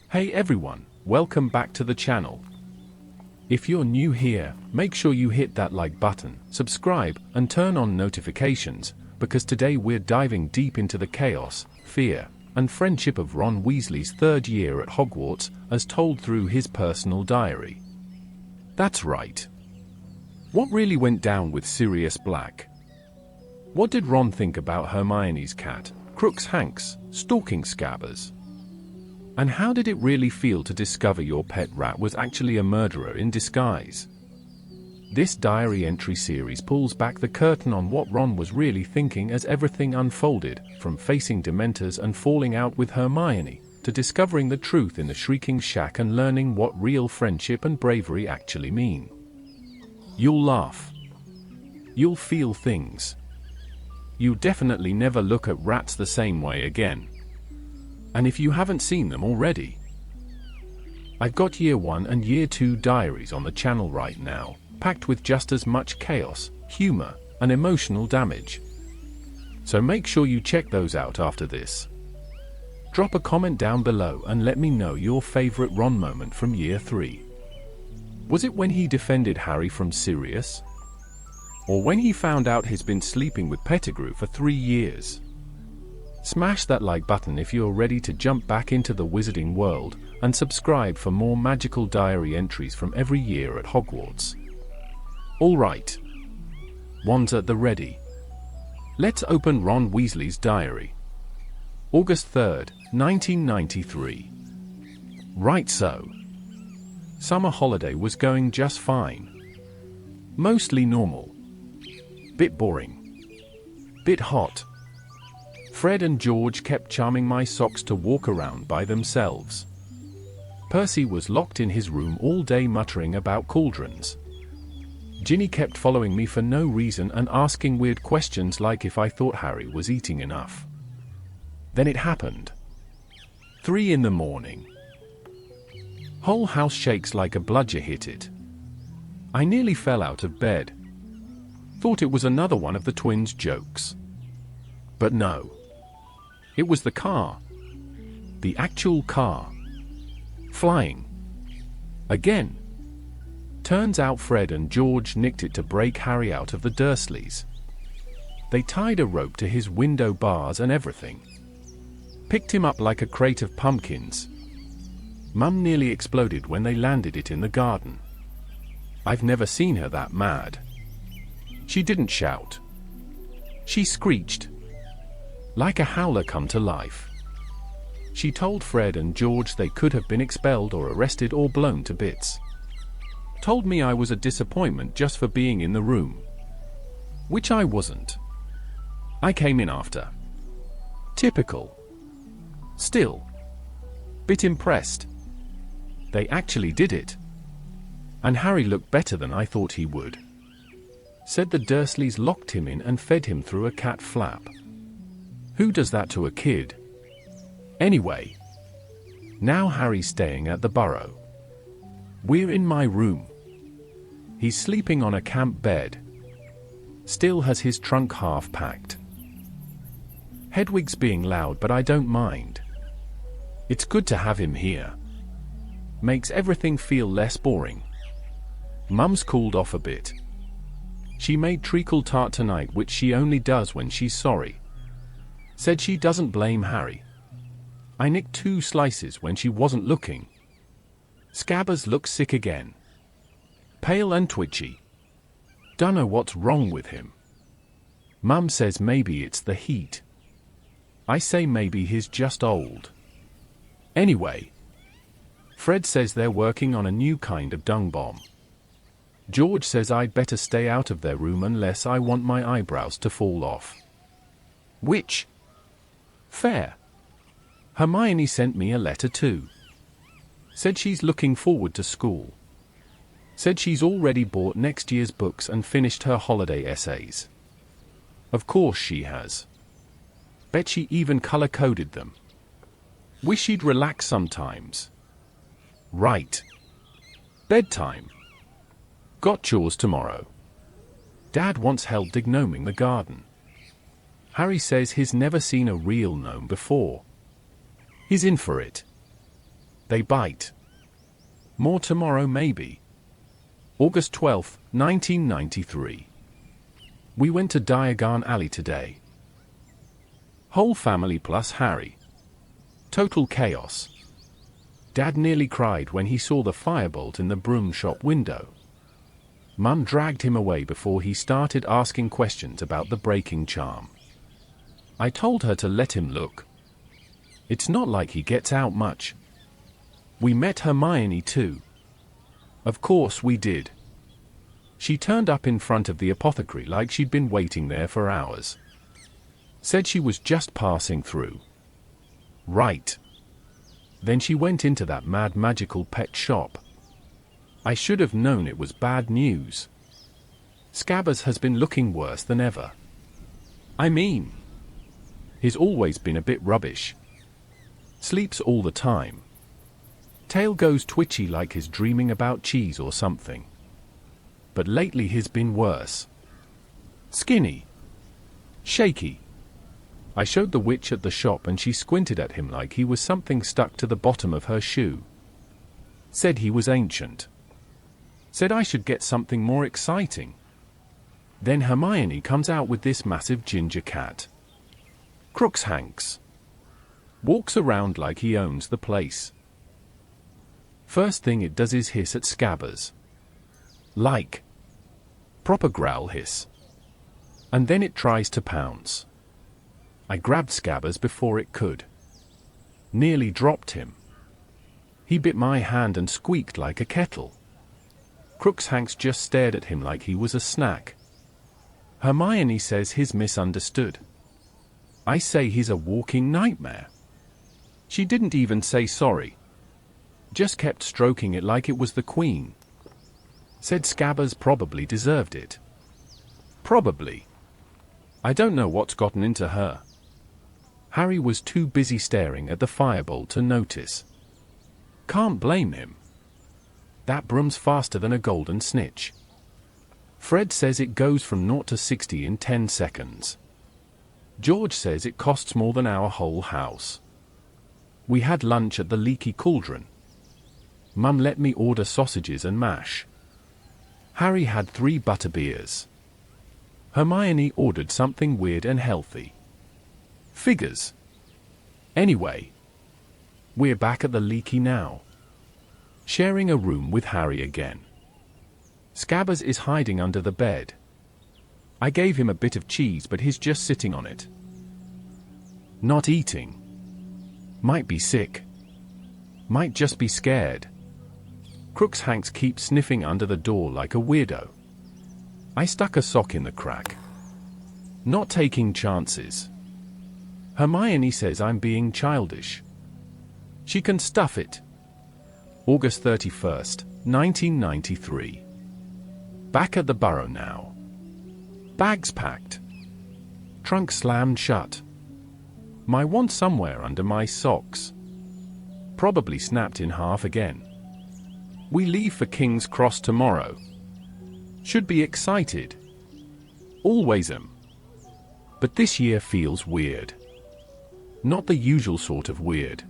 Hey everyone, welcome back to the channel. If you're new here, make sure you hit that like button, subscribe, and turn on notifications, because today we're diving deep into the chaos, fear, and friendship of Ron Weasley's third year at Hogwarts, as told through his personal diary. That's right. What really went down with Sirius Black? What did Ron think about Hermione's cat, Crookshanks, stalking Scabbers? And how did it really feel to discover your pet rat was actually a murderer in disguise? This diary entry series pulls back the curtain on what Ron was really thinking as everything unfolded, from facing Dementors and falling out with Hermione, to discovering the truth in the Shrieking Shack and learning what real friendship and bravery actually mean. You'll laugh. You'll feel things. You'll definitely never look at rats the same way again. And if you haven't seen them already, I've got Year 1 and Year 2 diaries on the channel right now, packed with just as much chaos, humor, and emotional damage. So make sure you check those out after this. Drop a comment down below and let me know your favorite Ron moment from Year 3. Was it when he defended Harry from Sirius? Or when he found out he's been sleeping with Pettigrew for 3 years? Smash that like button if you're ready to jump back into the wizarding world, and subscribe for more magical diary entries from every year at Hogwarts. Alright. Wands at the ready. Let's open Ron Weasley's diary. August 3rd, 1993. Right so. Summer holiday was going just fine. Mostly normal. Bit boring. Bit hot. Fred and George kept charming my socks to walk around by themselves. Percy was locked in his room all day muttering about cauldrons. Ginny kept following me for no reason and asking weird questions like if I thought Harry was eating enough. Then it happened. 3 in the morning. Whole house shakes like a bludger hit it. I nearly fell out of bed. Thought it was another one of the twins' jokes. But no. It was the car. The actual car. Flying. Again. Turns out Fred and George nicked it to break Harry out of the Dursleys. They tied a rope to his window bars and everything. Picked him up like a crate of pumpkins. Mum nearly exploded when they landed it in the garden. I've never seen her that mad. She didn't shout. She screeched. Like a howler come to life. She told Fred and George they could have been expelled or arrested or blown to bits. Told me I was a disappointment just for being in the room. Which I wasn't. I came in after. Typical. Still. Bit impressed. They actually did it. And Harry looked better than I thought he would. Said the Dursleys locked him in and fed him through a cat flap. Who does that to a kid? Anyway. Now Harry's staying at the burrow. We're in my room. He's sleeping on a camp bed. Still has his trunk half packed. Hedwig's being loud, but I don't mind. It's good to have him here. Makes everything feel less boring. Mum's cooled off a bit. She made treacle tart tonight, which she only does when she's sorry. Said she doesn't blame Harry. I nicked 2 slices when she wasn't looking. Scabbers looks sick again. Pale and twitchy. Dunno what's wrong with him. Mum says maybe it's the heat. I say maybe he's just old. Anyway. Fred says they're working on a new kind of dung bomb. George says I'd better stay out of their room unless I want my eyebrows to fall off. Which? Fair. Hermione sent me a letter too. Said she's looking forward to school. Said she's already bought next year's books and finished her holiday essays. Of course she has. Bet she even color-coded them. Wish she'd relax sometimes. Right. Bedtime. Got chores tomorrow. Dad wants help dignoming the garden. Harry says he's never seen a real gnome before. He's in for it. They bite. More tomorrow maybe. August 12, 1993. We went to Diagon Alley today. Whole family plus Harry. Total chaos. Dad nearly cried when he saw the firebolt in the broom shop window. Mum dragged him away before he started asking questions about the breaking charm. I told her to let him look. It's not like he gets out much. We met Hermione too. Of course we did. She turned up in front of the apothecary like she'd been waiting there for hours. Said she was just passing through. Right. Then she went into that mad magical pet shop. I should have known it was bad news. Scabbers has been looking worse than ever. I mean, he's always been a bit rubbish. Sleeps all the time. Tail goes twitchy like he's dreaming about cheese or something. But lately he's been worse. Skinny. Shaky. I showed the witch at the shop and she squinted at him like he was something stuck to the bottom of her shoe. Said he was ancient. Said I should get something more exciting. Then Hermione comes out with this massive ginger cat. Crookshanks. Walks around like he owns the place. First thing it does is hiss at Scabbers. Like. Proper growl hiss. And then it tries to pounce. I grabbed Scabbers before it could. Nearly dropped him. He bit my hand and squeaked like a kettle. Crookshanks just stared at him like he was a snack. Hermione says he's misunderstood. I say he's a walking nightmare. She didn't even say sorry. Just kept stroking it like it was the queen. Said Scabbers probably deserved it. Probably. I don't know what's gotten into her. Harry was too busy staring at the firebolt to notice. Can't blame him. That broom's faster than a golden snitch. Fred says it goes from 0 to 60 in 10 seconds. George says it costs more than our whole house. We had lunch at the Leaky Cauldron. Mum let me order sausages and mash. Harry had 3 butterbeers. Hermione ordered something weird and healthy. Figures. Anyway, we're back at the Leaky now. Sharing a room with Harry again. Scabbers is hiding under the bed. I gave him a bit of cheese but he's just sitting on it. Not eating. Might be sick. Might just be scared. Crookshanks keeps sniffing under the door like a weirdo. I stuck a sock in the crack. Not taking chances. Hermione says I'm being childish. She can stuff it. August 31st, 1993. Back at the burrow now. Bags packed. Trunk slammed shut. My wand somewhere under my socks. Probably snapped in half again. We leave for King's Cross tomorrow. Should be excited. Always am. But this year feels weird. Not the usual sort of weird.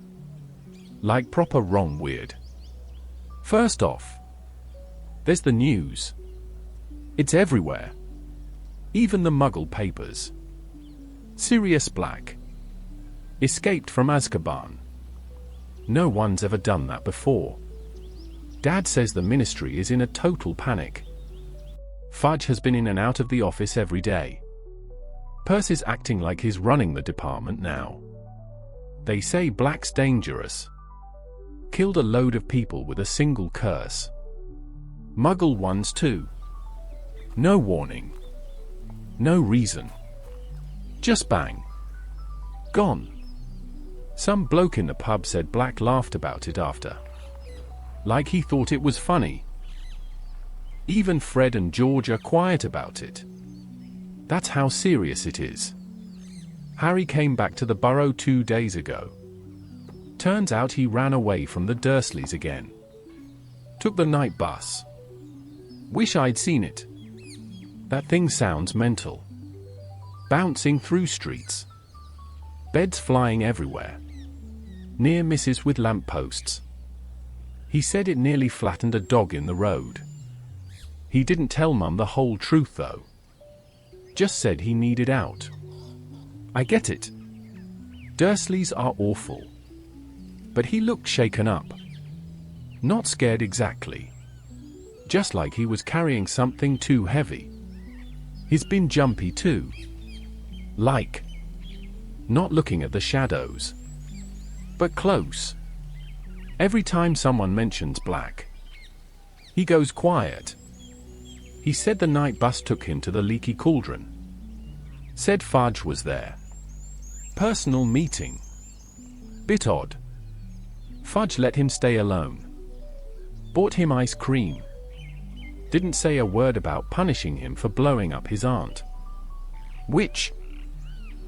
Like proper wrong weird. First off, there's the news. It's everywhere. Even the Muggle papers. Sirius Black. Escaped from Azkaban. No one's ever done that before. Dad says the ministry is in a total panic. Fudge has been in and out of the office every day. Percy's acting like he's running the department now. They say Black's dangerous. Killed a load of people with a single curse. Muggle ones too. No warning. No reason. Just bang. Gone. Some bloke in the pub said Black laughed about it after. Like he thought it was funny. Even Fred and George are quiet about it. That's how serious it is. Harry came back to the burrow 2 days ago. Turns out he ran away from the Dursleys again. Took the night bus. Wish I'd seen it. That thing sounds mental. Bouncing through streets. Beds flying everywhere. Near misses with lampposts. He said it nearly flattened a dog in the road. He didn't tell Mum the whole truth though. Just said he needed out. I get it. Dursleys are awful. But he looked shaken up. Not scared exactly. Just like he was carrying something too heavy. He's been jumpy too. Like. Not looking at the shadows. But close. Every time someone mentions Black, he goes quiet. He said the night bus took him to the Leaky Cauldron. Said Fudge was there. Personal meeting. Bit odd. Fudge let him stay alone. Bought him ice cream. Didn't say a word about punishing him for blowing up his aunt. Which,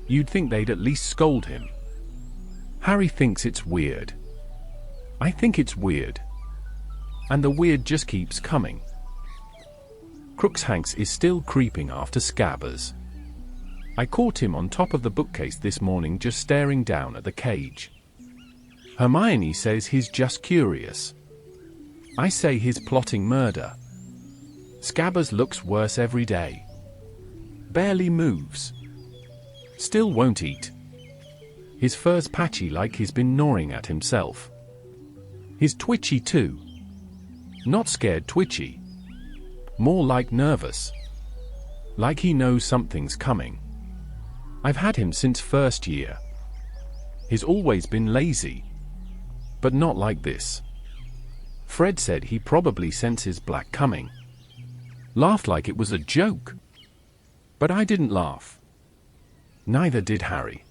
you'd think they'd at least scold him. Harry thinks it's weird. I think it's weird. And the weird just keeps coming. Crookshanks is still creeping after Scabbers. I caught him on top of the bookcase this morning just staring down at the cage. Hermione says he's just curious. I say he's plotting murder. Scabbers looks worse every day. Barely moves. Still won't eat. His fur's patchy like he's been gnawing at himself. He's twitchy too. Not scared twitchy. More like nervous. Like he knows something's coming. I've had him since first year. He's always been lazy. But not like this. Fred said he probably senses Black coming. Laughed like it was a joke. But I didn't laugh. Neither did Harry.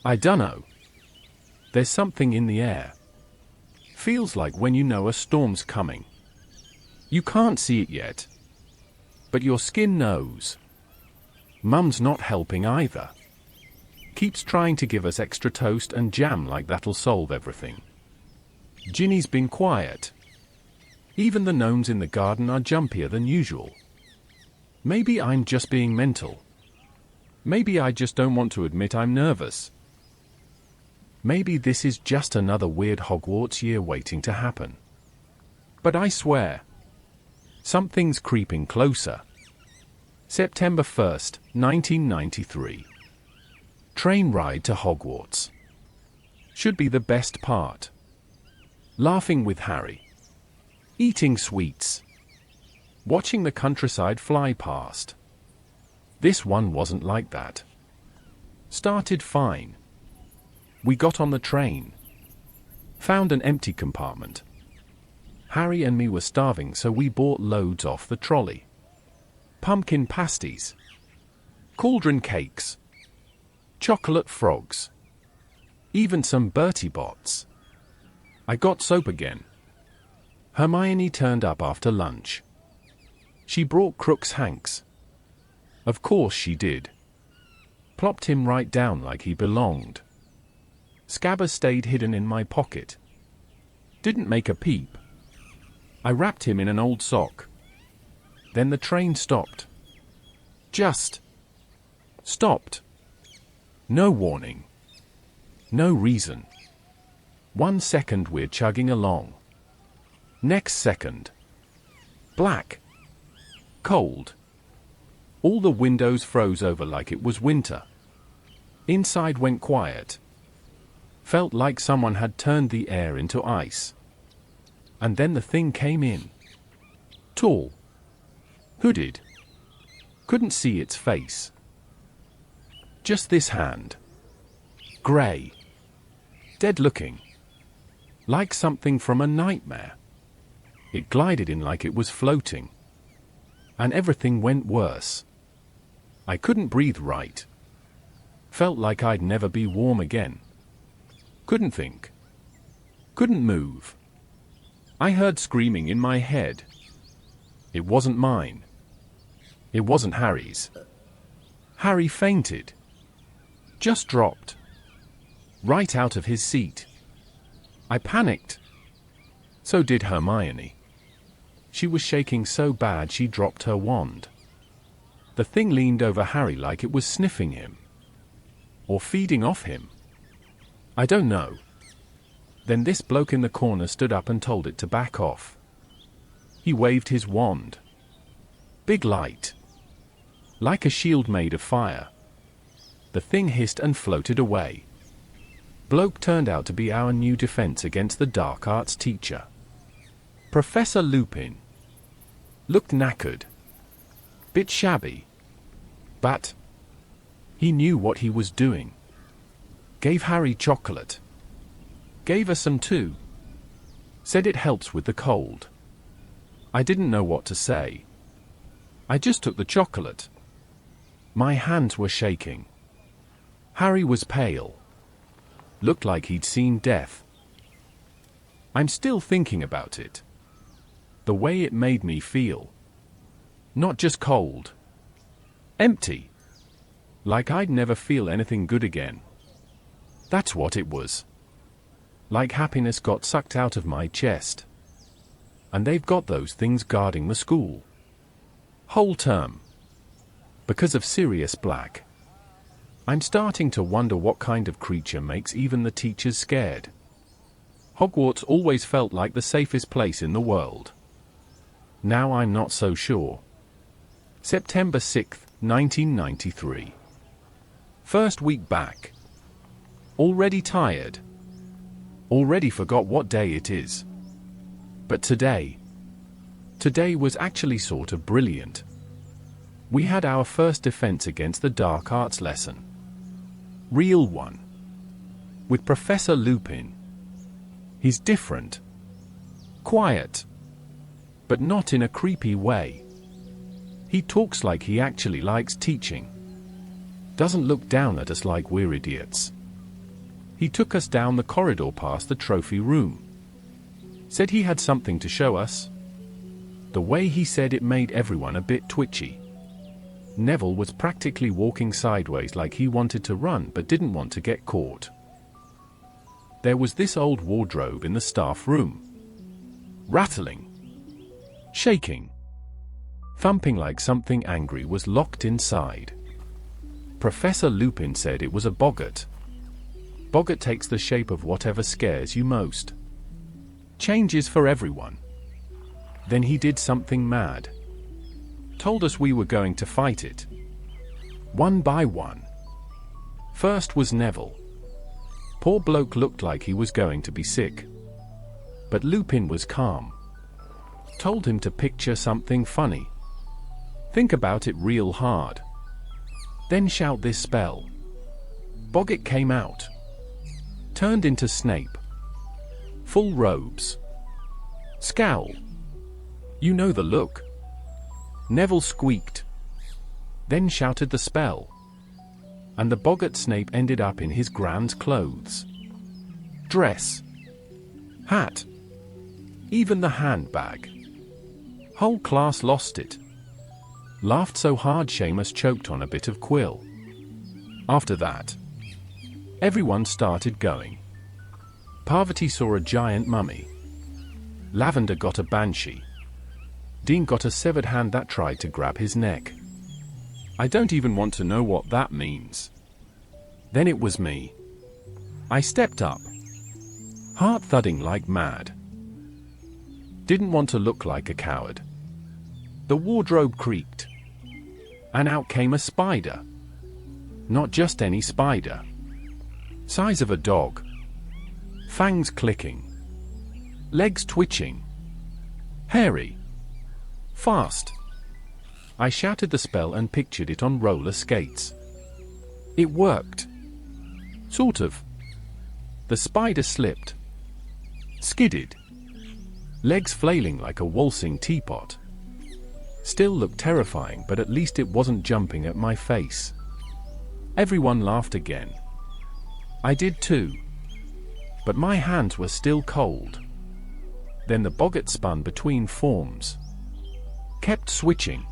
I dunno. There's something in the air. Feels like when you know a storm's coming. You can't see it yet. But your skin knows. Mum's not helping either. Keeps trying to give us extra toast and jam like that'll solve everything. Ginny's been quiet. Even the gnomes in the garden are jumpier than usual. Maybe I'm just being mental. Maybe I just don't want to admit I'm nervous. Maybe this is just another weird Hogwarts year waiting to happen. But I swear, something's creeping closer. September 1st, 1993. Train ride to Hogwarts. Should be the best part. Laughing with Harry. Eating sweets. Watching the countryside fly past. This one wasn't like that. Started fine. We got on the train. Found an empty compartment. Harry and me were starving, so we bought loads off the trolley. Pumpkin pasties. Cauldron cakes. Chocolate frogs. Even some Bertie Bots. I got soap again. Hermione turned up after lunch. She brought Crookshanks. Of course she did. Plopped him right down like he belonged. Scabbers stayed hidden in my pocket. Didn't make a peep. I wrapped him in an old sock. Then the train stopped. Just stopped. No warning. No reason. 1 second we're chugging along. Next second. Black. Cold. All the windows froze over like it was winter. Inside went quiet. Felt like someone had turned the air into ice. And then the thing came in. Tall. Hooded. Couldn't see its face. Just this hand. Grey. Dead looking. Like something from a nightmare. It glided in like it was floating. And everything went worse. I couldn't breathe right. Felt like I'd never be warm again. Couldn't think. Couldn't move. I heard screaming in my head. It wasn't mine. It wasn't Harry's. Harry fainted. Just dropped. Right out of his seat. I panicked. So did Hermione. She was shaking so bad she dropped her wand. The thing leaned over Harry like it was sniffing him. Or feeding off him. I don't know. Then this bloke in the corner stood up and told it to back off. He waved his wand. Big light. Like a shield made of fire. The thing hissed and floated away. Bloke turned out to be our new defense against the dark arts teacher. Professor Lupin. Looked knackered. Bit shabby. But he knew what he was doing. Gave Harry chocolate. Gave us some too. Said it helps with the cold. I didn't know what to say. I just took the chocolate. My hands were shaking. Harry was pale. Looked like he'd seen death. I'm still thinking about it. The way it made me feel. Not just cold. Empty. Like I'd never feel anything good again. That's what it was. Like happiness got sucked out of my chest. And they've got those things guarding the school. Whole term. Because of Sirius Black. I'm starting to wonder what kind of creature makes even the teachers scared. Hogwarts always felt like the safest place in the world. Now I'm not so sure. September 6th, 1993. First week back. Already tired. Already forgot what day it is. But today was actually sort of brilliant. We had our first defense against the dark arts lesson. Real one. With Professor Lupin. He's different. Quiet. But not in a creepy way. He talks like he actually likes teaching. Doesn't look down at us like we're idiots. He took us down the corridor past the trophy room. Said he had something to show us. The way he said it made everyone a bit twitchy. Neville was practically walking sideways like he wanted to run but didn't want to get caught. There was this old wardrobe in the staff room. Rattling. Shaking. Thumping like something angry was locked inside. Professor Lupin said it was a boggart. Boggart takes the shape of whatever scares you most. Changes for everyone. Then he did something mad. Told us we were going to fight it. One by one. First was Neville. Poor bloke looked like he was going to be sick. But Lupin was calm. Told him to picture something funny. Think about it real hard. Then shout this spell. Boggart came out. Turned into Snape. Full robes. Scowl. You know the look. Neville squeaked. Then shouted the spell. And the boggart Snape ended up in his grand clothes. Dress. Hat. Even the handbag. Whole class lost it. Laughed so hard Seamus choked on a bit of quill. After that, everyone started going. Parvati saw a giant mummy. Lavender got a banshee. Dean got a severed hand that tried to grab his neck. I don't even want to know what that means. Then it was me. I stepped up. Heart thudding like mad. Didn't want to look like a coward. The wardrobe creaked. And out came a spider. Not just any spider. Size of a dog. Fangs clicking. Legs twitching. Hairy. Fast. I shouted the spell and pictured it on roller skates. It worked. Sort of. The spider slipped. Skidded. Legs flailing like a waltzing teapot. Still looked terrifying, but at least it wasn't jumping at my face. Everyone laughed again. I did too. But my hands were still cold. Then the boggart spun between forms. Kept switching.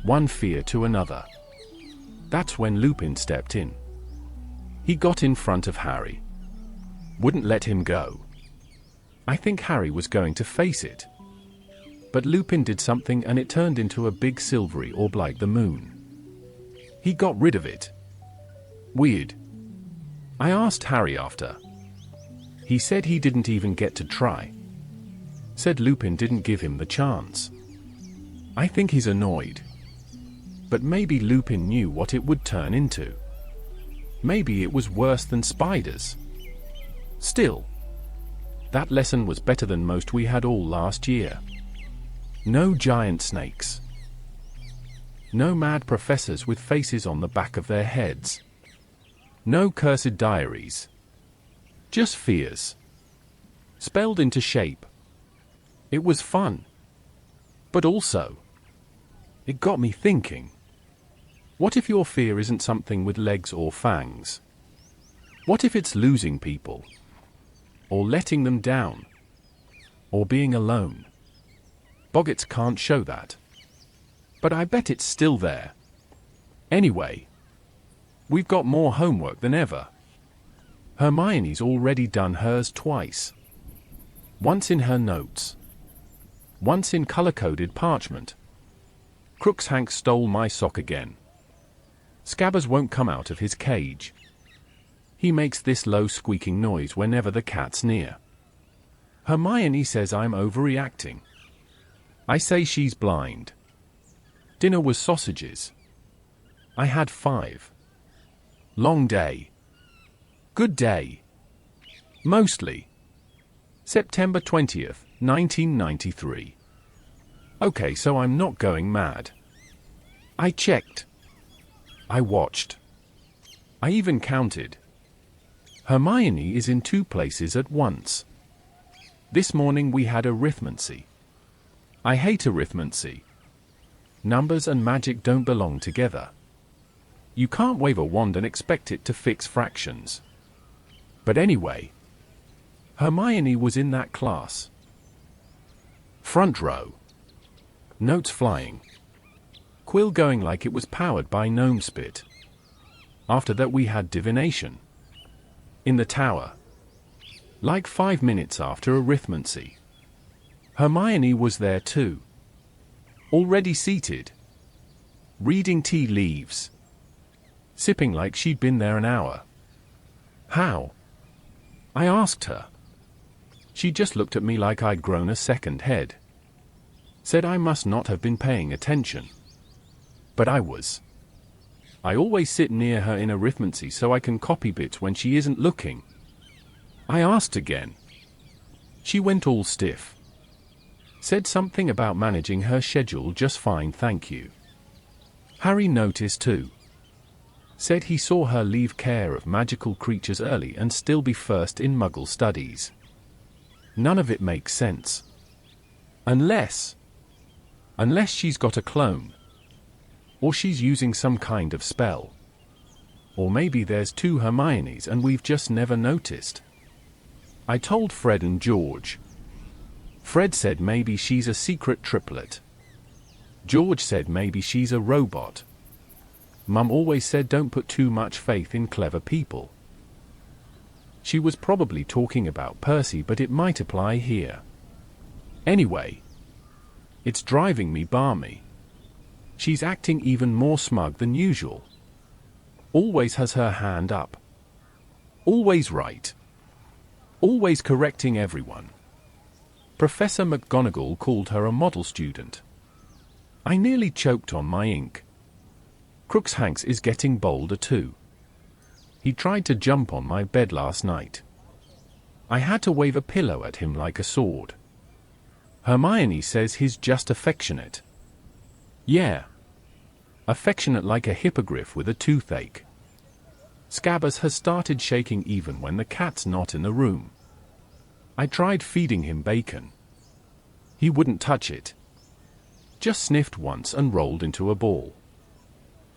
One fear to another. That's when Lupin stepped in. He got in front of Harry. Wouldn't let him go. I think Harry was going to face it. But Lupin did something and it turned into a big silvery orb like the moon. He got rid of it. Weird. I asked Harry after. He said he didn't even get to try. Said Lupin didn't give him the chance. I think he's annoyed. But maybe Lupin knew what it would turn into. Maybe it was worse than spiders. Still, that lesson was better than most we had all last year. No giant snakes. No mad professors with faces on the back of their heads. No cursed diaries. Just fears. Spelled into shape. It was fun. But also, it got me thinking. What if your fear isn't something with legs or fangs? What if it's losing people? Or letting them down? Or being alone? Boggarts can't show that. But I bet it's still there. Anyway, we've got more homework than ever. Hermione's already done hers twice. Once in her notes. Once in color-coded parchment. Crookshank stole my sock again. Scabbers won't come out of his cage. He makes this low squeaking noise whenever the cat's near. Hermione says I'm overreacting. I say she's blind. Dinner was sausages. I had 5. Long day. Good day. Mostly. September 20th, 1993. Okay, so I'm not going mad. I checked. I watched. I even counted. Hermione is in 2 places at once. This morning we had arithmancy. I hate arithmancy. Numbers and magic don't belong together. You can't wave a wand and expect it to fix fractions. But anyway, Hermione was in that class. Front row. Notes flying. Quill going like it was powered by gnome spit. After that we had divination. In the tower. Like 5 minutes after arithmancy. Hermione was there too. Already seated. Reading tea leaves. Sipping like she'd been there an hour. How? I asked her. She just looked at me like I'd grown a second head. Said I must not have been paying attention. But I was. I always sit near her in arithmancy so I can copy bits when she isn't looking. I asked again. She went all stiff. Said something about managing her schedule just fine, thank you. Harry noticed too. Said he saw her leave care of magical creatures early and still be first in Muggle studies. None of it makes sense. Unless she's got a clone. Or she's using some kind of spell. Or maybe there's 2 Hermiones and we've just never noticed. I told Fred and George. Fred said maybe she's a secret triplet. George said maybe she's a robot. Mum always said don't put too much faith in clever people. She was probably talking about Percy, but it might apply here. Anyway, it's driving me balmy. She's acting even more smug than usual. Always has her hand up. Always right. Always correcting everyone. Professor McGonagall called her a model student. I nearly choked on my ink. Crookshanks is getting bolder too. He tried to jump on my bed last night. I had to wave a pillow at him like a sword. Hermione says he's just affectionate. Yeah. Affectionate like a hippogriff with a toothache. Scabbers has started shaking even when the cat's not in the room. I tried feeding him bacon. He wouldn't touch it. Just sniffed once and rolled into a ball.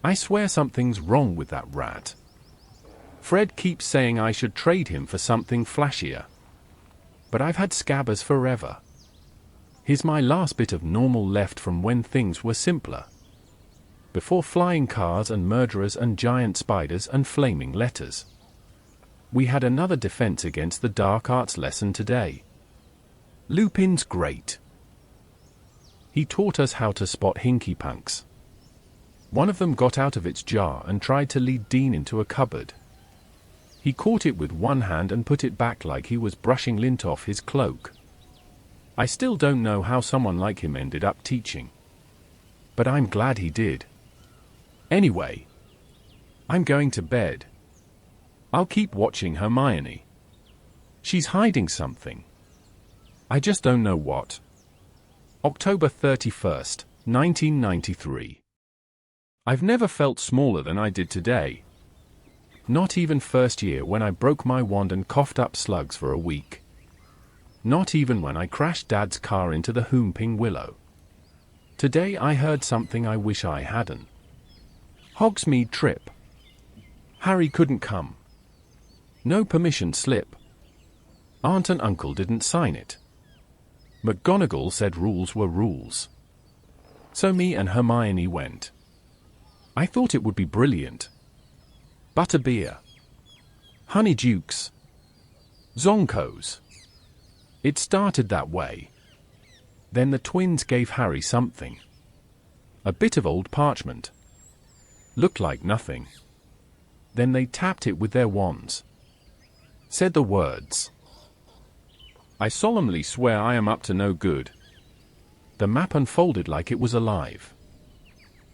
I swear something's wrong with that rat. Fred keeps saying I should trade him for something flashier. But I've had Scabbers forever. He's my last bit of normal left from when things were simpler. Before flying cars and murderers and giant spiders and flaming letters. We had another defense against the dark arts lesson today. Lupin's great. He taught us how to spot hinky punks. One of them got out of its jar and tried to lead Dean into a cupboard. He caught it with one hand and put it back like he was brushing lint off his cloak. I still don't know how someone like him ended up teaching. But I'm glad he did. Anyway, I'm going to bed. I'll keep watching Hermione. She's hiding something. I just don't know what. October 31st, 1993. I've never felt smaller than I did today. Not even first year when I broke my wand and coughed up slugs for a week. Not even when I crashed Dad's car into the whomping willow. Today I heard something I wish I hadn't. Hogsmeade trip. Harry couldn't come. No permission slip. Aunt and uncle didn't sign it. McGonagall said rules were rules. So me and Hermione went. I thought it would be brilliant. Butterbeer. Honeydukes. Zonkos. It started that way. Then the twins gave Harry something. A bit of old parchment. Looked like nothing. Then they tapped it with their wands. Said the words. I solemnly swear I am up to no good. The map unfolded like it was alive.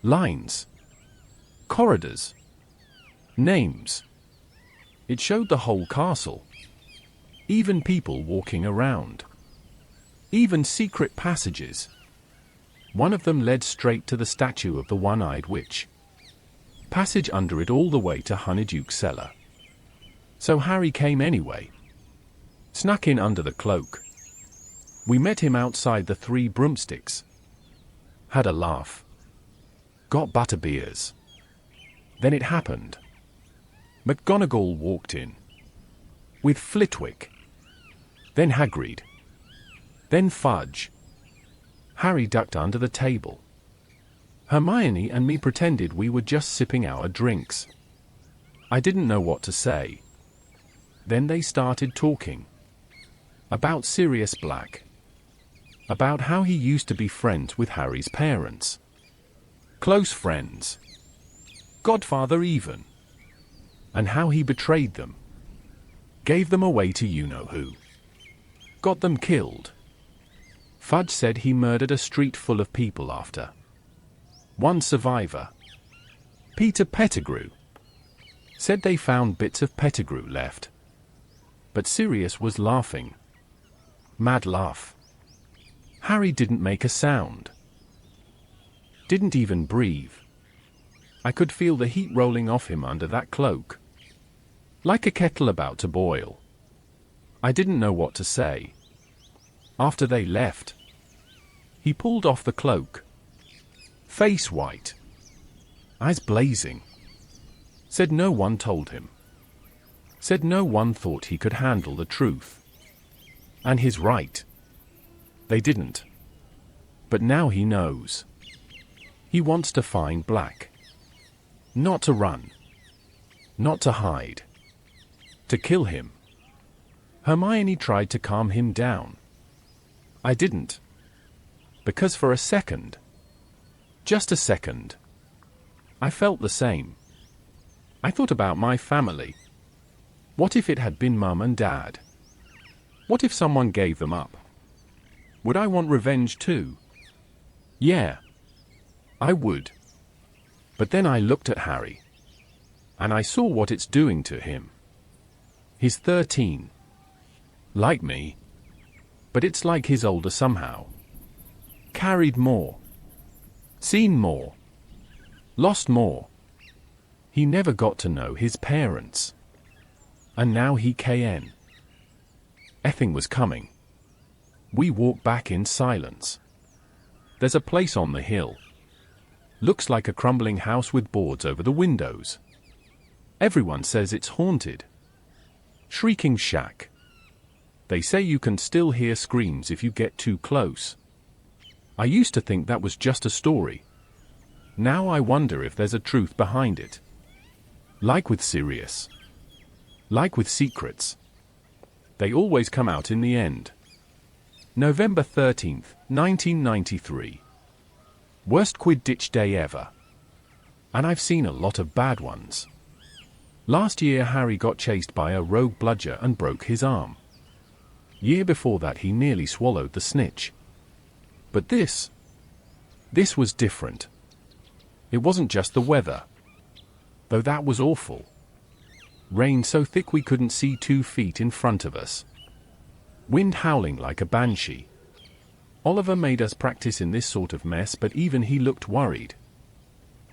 Lines. Corridors. Names. It showed the whole castle. Even people walking around. Even secret passages. One of them led straight to the statue of the one-eyed witch. Passage under it all the way to Honeyduke's cellar. So Harry came anyway. Snuck in under the cloak. We met him outside the Three Broomsticks. Had a laugh. Got butterbeers. Then it happened. McGonagall walked in. With Flitwick. Then Hagrid. Then Fudge. Harry ducked under the table. Hermione and me pretended we were just sipping our drinks. I didn't know what to say. Then they started talking. About Sirius Black. About how he used to be friends with Harry's parents. Close friends. Godfather even. And how he betrayed them. Gave them away to you-know-who. Got them killed. Fudge said he murdered a street full of people after. One survivor. Peter Pettigrew. Said they found bits of Pettigrew left. But Sirius was laughing. Mad laugh. Harry didn't make a sound. Didn't even breathe. I could feel the heat rolling off him under that cloak. Like a kettle about to boil. I didn't know what to say. After they left, he pulled off the cloak. Face white. Eyes blazing. Said no one told him. Said no one thought he could handle the truth. And he's right. They didn't. But now he knows. He wants to find Black. Not to run. Not to hide. To kill him. Hermione tried to calm him down. I didn't. Because for a second, just a second, I felt the same. I thought about my family. What if it had been Mum and Dad? What if someone gave them up? Would I want revenge too? Yeah, I would. But then I looked at Harry. And I saw what it's doing to him. He's 13. Like me. But it's like he's older somehow. Carried more. Seen more. Lost more. He never got to know his parents. And now he can. Effing was coming. We walked back in silence. There's a place on the hill. Looks like a crumbling house with boards over the windows. Everyone says it's haunted. Shrieking Shack. They say you can still hear screams if you get too close. I used to think that was just a story. Now I wonder if there's a truth behind it. Like with Sirius. Like with secrets. They always come out in the end. November 13th, 1993. Worst Quidditch day ever. And I've seen a lot of bad ones. Last year Harry got chased by a rogue bludger and broke his arm. Year before that he nearly swallowed the snitch. But this was different. It wasn't just the weather, though that was awful. Rain so thick we couldn't see 2 feet in front of us. Wind howling like a banshee. Oliver made us practice in this sort of mess, but even he looked worried.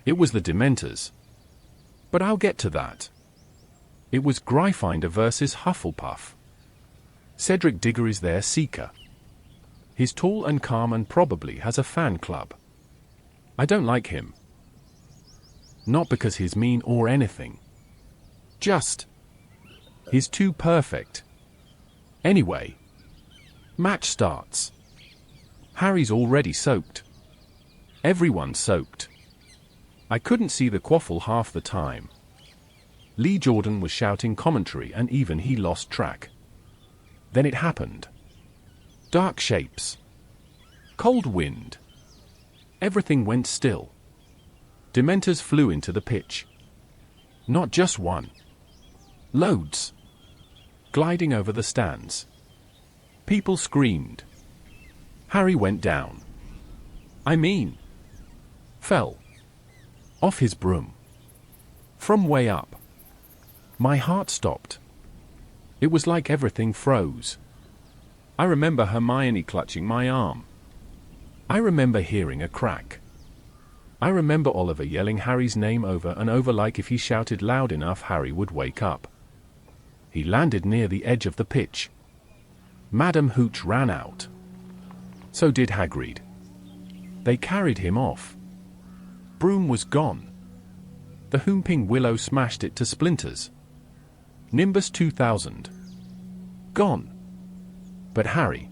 It was the Dementors. But I'll get to that. It was Gryffindor versus Hufflepuff. Cedric Diggory is their seeker. He's tall and calm and probably has a fan club. I don't like him. Not because he's mean or anything. Just, he's too perfect. Anyway, match starts. Harry's already soaked. Everyone's soaked. I couldn't see the quaffle half the time. Lee Jordan was shouting commentary and even he lost track. Then it happened. Dark shapes. Cold wind. Everything went still. Dementors flew into the pitch. Not just one. Loads. Gliding over the stands. People screamed. Harry went down. I mean, fell. Off his broom. From way up. My heart stopped. It was like everything froze. I remember Hermione clutching my arm. I remember hearing a crack. I remember Oliver yelling Harry's name over and over like if he shouted loud enough Harry would wake up. He landed near the edge of the pitch. Madam Hooch ran out. So did Hagrid. They carried him off. Broom was gone. The whomping willow smashed it to splinters. Nimbus 2000. Gone. But Harry.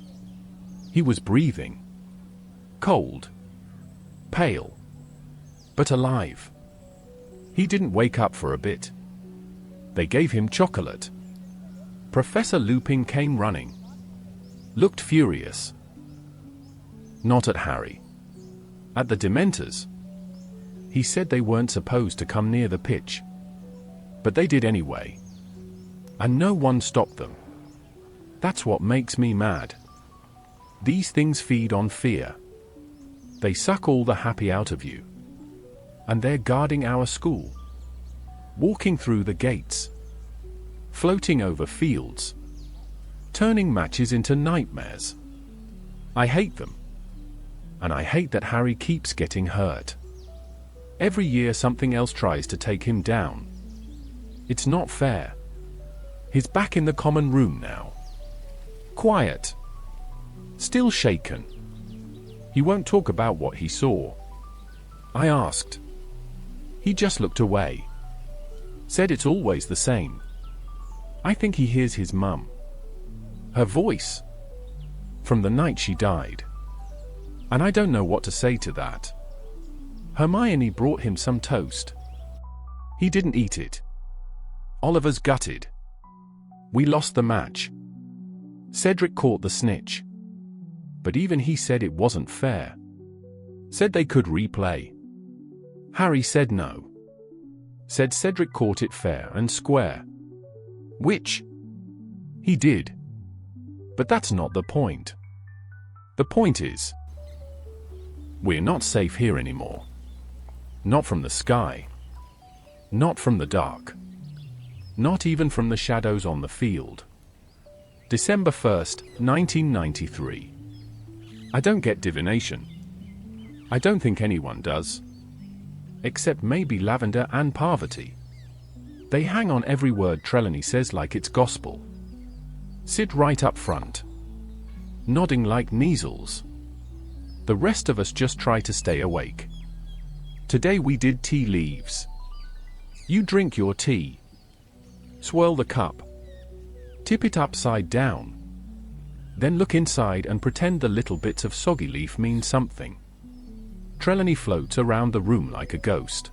He was breathing. Cold. Pale. But alive. He didn't wake up for a bit. They gave him chocolate. Professor Lupin came running. Looked furious. Not at Harry. At the Dementors. He said they weren't supposed to come near the pitch. But they did anyway. And no one stopped them. That's what makes me mad. These things feed on fear. They suck all the happy out of you. And they're guarding our school. Walking through the gates. Floating over fields. Turning matches into nightmares. I hate them. And I hate that Harry keeps getting hurt. Every year something else tries to take him down. It's not fair. He's back in the common room now. Quiet. Still shaken. He won't talk about what he saw. I asked. He just looked away. Said it's always the same. I think he hears his mum. Her voice. From the night she died. And I don't know what to say to that. Hermione brought him some toast. He didn't eat it. Oliver's gutted. We lost the match. Cedric caught the snitch. But even he said it wasn't fair. Said they could replay. Harry said no. Said Cedric caught it fair and square. Which he did. But that's not the point. The point is, we're not safe here anymore. Not from the sky. Not from the dark. Not even from the shadows on the field. December 1st, 1993. I don't get divination. I don't think anyone does. Except maybe Lavender and Parvati. They hang on every word Trelawney says like it's gospel. Sit right up front. Nodding like measles. The rest of us just try to stay awake. Today we did tea leaves. You drink your tea. Swirl the cup. Tip it upside down. Then look inside and pretend the little bits of soggy leaf mean something. Trelawney floats around the room like a ghost.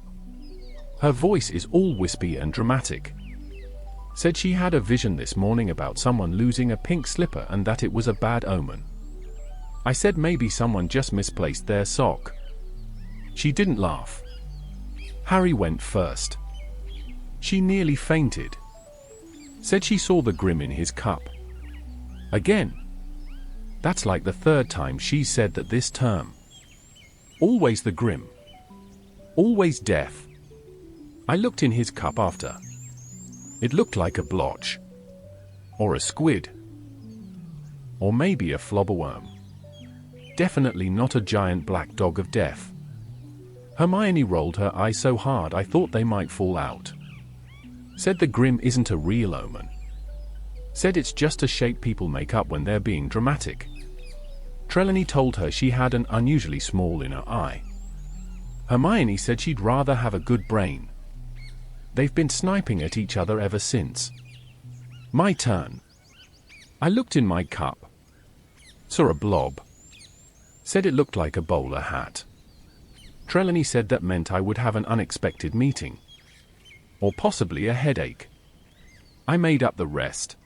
Her voice is all wispy and dramatic. Said she had a vision this morning about someone losing a pink slipper and that it was a bad omen. I said maybe someone just misplaced their sock. She didn't laugh. Harry went first. She nearly fainted. Said she saw the Grim in his cup. Again. That's like the third time she said that this term. Always the Grim. Always deaf. I looked in his cup after. It looked like a blotch. Or a squid. Or maybe a flobberworm. Definitely not a giant black dog of death. Hermione rolled her eyes so hard I thought they might fall out. Said the Grim isn't a real omen. Said it's just a shape people make up when they're being dramatic. Trelawney told her she had an unusually small inner eye. Hermione said she'd rather have a good brain. They've been sniping at each other ever since. My turn. I looked in my cup. Saw a blob. Said it looked like a bowler hat. Trelawney said that meant I would have an unexpected meeting. Or possibly a headache. I made up the rest.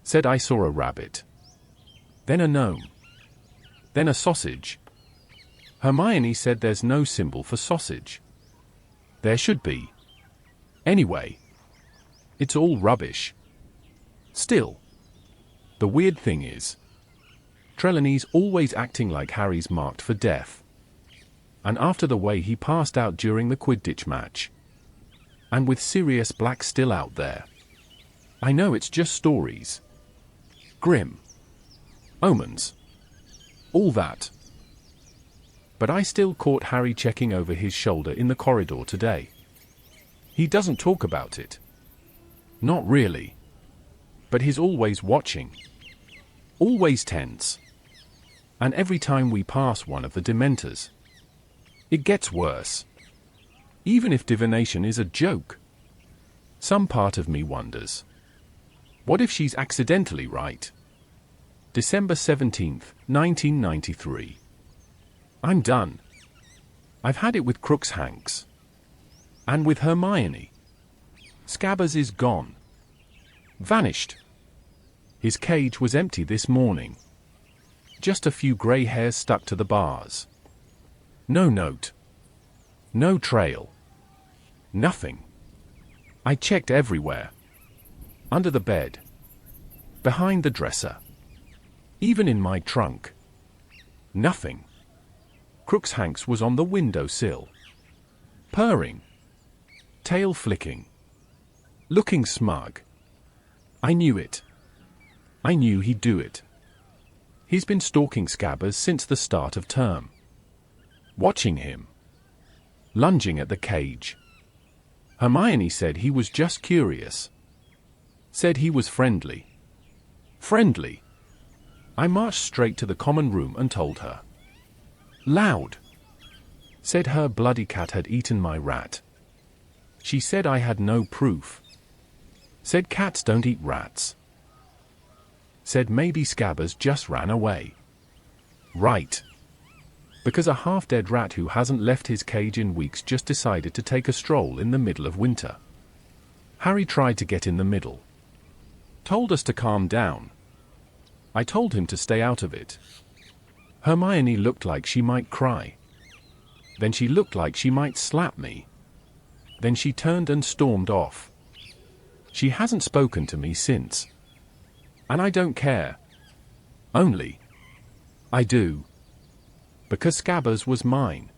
Said I saw a rabbit. Then a gnome. Then a sausage. Hermione said there's no symbol for sausage. There should be. Anyway. It's all rubbish. Still. The weird thing is, Trelawney's always acting like Harry's marked for death. And after the way he passed out during the Quidditch match. And with Sirius Black still out there. I know it's just stories. Grim. Omens. All that. But I still caught Harry checking over his shoulder in the corridor today. He doesn't talk about it. Not really. But he's always watching. Always tense. And every time we pass one of the Dementors, it gets worse. Even if divination is a joke. Some part of me wonders. What if she's accidentally right? December 17th, 1993. I'm done. I've had it with Crookshanks. And with Hermione. Scabbers is gone. Vanished. His cage was empty this morning. Just a few grey hairs stuck to the bars. No note. No trail. Nothing. I checked everywhere. Under the bed. Behind the dresser. Even in my trunk. Nothing. Crookshanks was on the windowsill. Purring. Tail flicking. Looking smug. I knew it. I knew he'd do it. He's been stalking Scabbers since the start of term. Watching him. Lunging at the cage. Hermione said he was just curious. Said he was friendly. Friendly. I marched straight to the common room and told her. Loud. Said her bloody cat had eaten my rat. She said I had no proof. Said cats don't eat rats. Said maybe Scabbers just ran away. Right. Because a half-dead rat who hasn't left his cage in weeks just decided to take a stroll in the middle of winter. Harry tried to get in the middle. Told us to calm down. I told him to stay out of it. Hermione looked like she might cry. Then she looked like she might slap me. Then she turned and stormed off. She hasn't spoken to me since. And I don't care. Only. I do. Because Scabbers was mine.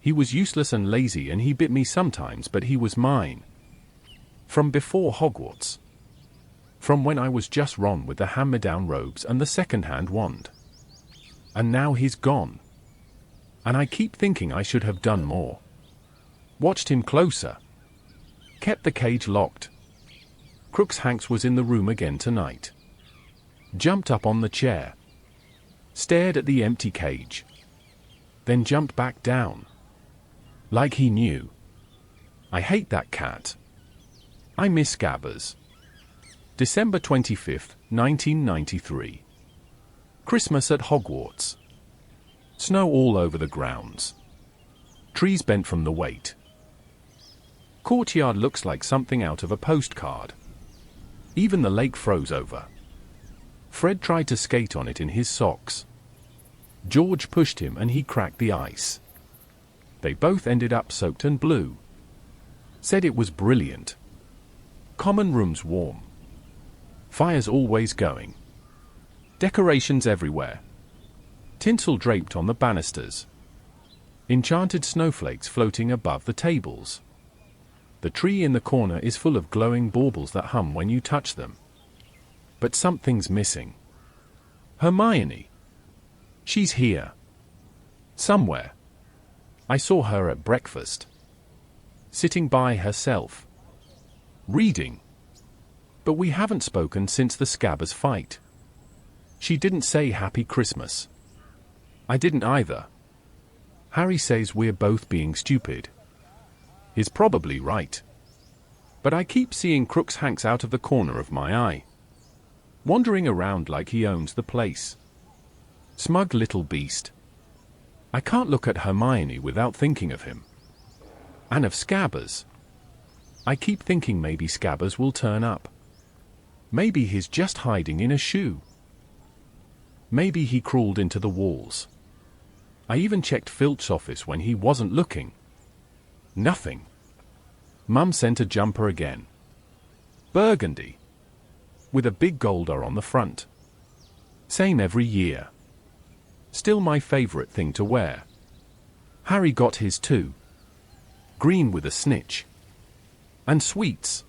He was useless and lazy and he bit me sometimes, but he was mine. From before Hogwarts. From when I was just Ron with the hand-me-down robes and the second-hand wand. And now he's gone. And I keep thinking I should have done more. Watched him closer. Kept the cage locked. Crookshanks was in the room again tonight. Jumped up on the chair. Stared at the empty cage. Then jumped back down. Like he knew. I hate that cat. I miss Scabbers. December 25th, 1993. Christmas at Hogwarts. Snow all over the grounds. Trees bent from the weight. Courtyard looks like something out of a postcard. Even the lake froze over. Fred tried to skate on it in his socks. George pushed him and he cracked the ice. They both ended up soaked and blue. Said it was brilliant. Common rooms warm. Fires always going. Decorations everywhere. Tinsel draped on the banisters. Enchanted snowflakes floating above the tables. The tree in the corner is full of glowing baubles that hum when you touch them. But something's missing. Hermione. She's here. Somewhere. I saw her at breakfast. Sitting by herself. Reading. But we haven't spoken since the Scabbers fight. She didn't say Happy Christmas. I didn't either. Harry says we're both being stupid. He's probably right. But I keep seeing Crookshanks out of the corner of my eye. Wandering around like he owns the place. Smug little beast. I can't look at Hermione without thinking of him. And of Scabbers. I keep thinking maybe Scabbers will turn up. Maybe he's just hiding in a shoe. Maybe he crawled into the walls. I even checked Filch's office when he wasn't looking. Nothing. Mum sent a jumper again. Burgundy. With a big gold R on the front. Same every year. Still my favorite thing to wear. Harry got his too. Green with a snitch. And sweets.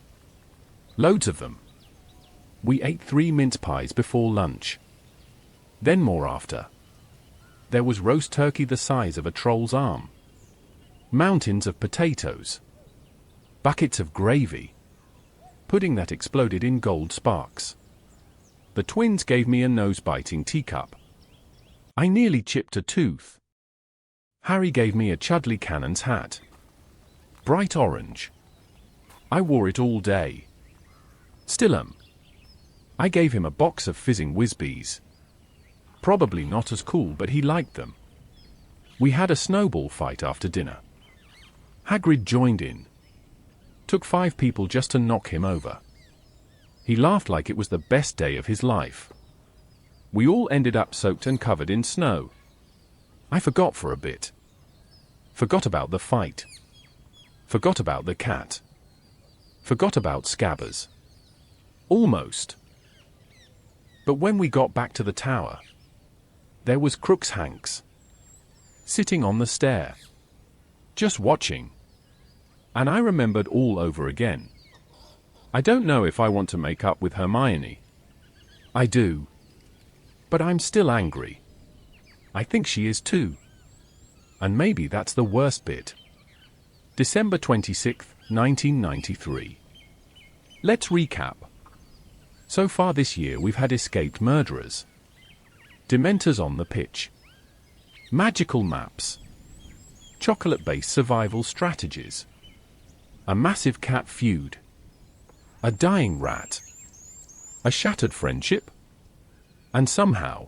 Loads of them. We ate 3 mince pies before lunch. Then more after. There was roast turkey the size of a troll's arm. Mountains of potatoes. Buckets of gravy. Pudding that exploded in gold sparks. The twins gave me a nose-biting teacup. I nearly chipped a tooth. Harry gave me a Chudley Cannon's hat. Bright orange. I wore it all day. Still am. I gave him a box of fizzing Whizbees. Probably not as cool, but he liked them. We had a snowball fight after dinner. Hagrid joined in. Took 5 people just to knock him over. He laughed like it was the best day of his life. We all ended up soaked and covered in snow. I forgot for a bit. Forgot about the fight. Forgot about the cat. Forgot about Scabbers. Almost. But when we got back to the tower, there was Crookshanks. Sitting on the stair. Just watching. And I remembered all over again. I don't know if I want to make up with Hermione. I do. But I'm still angry. I think she is too. And maybe that's the worst bit. December 26th, 1993. Let's recap. So far this year we've had escaped murderers. Dementors on the pitch. Magical maps. Chocolate-based survival strategies. A massive cat feud. A dying rat. A shattered friendship. And somehow,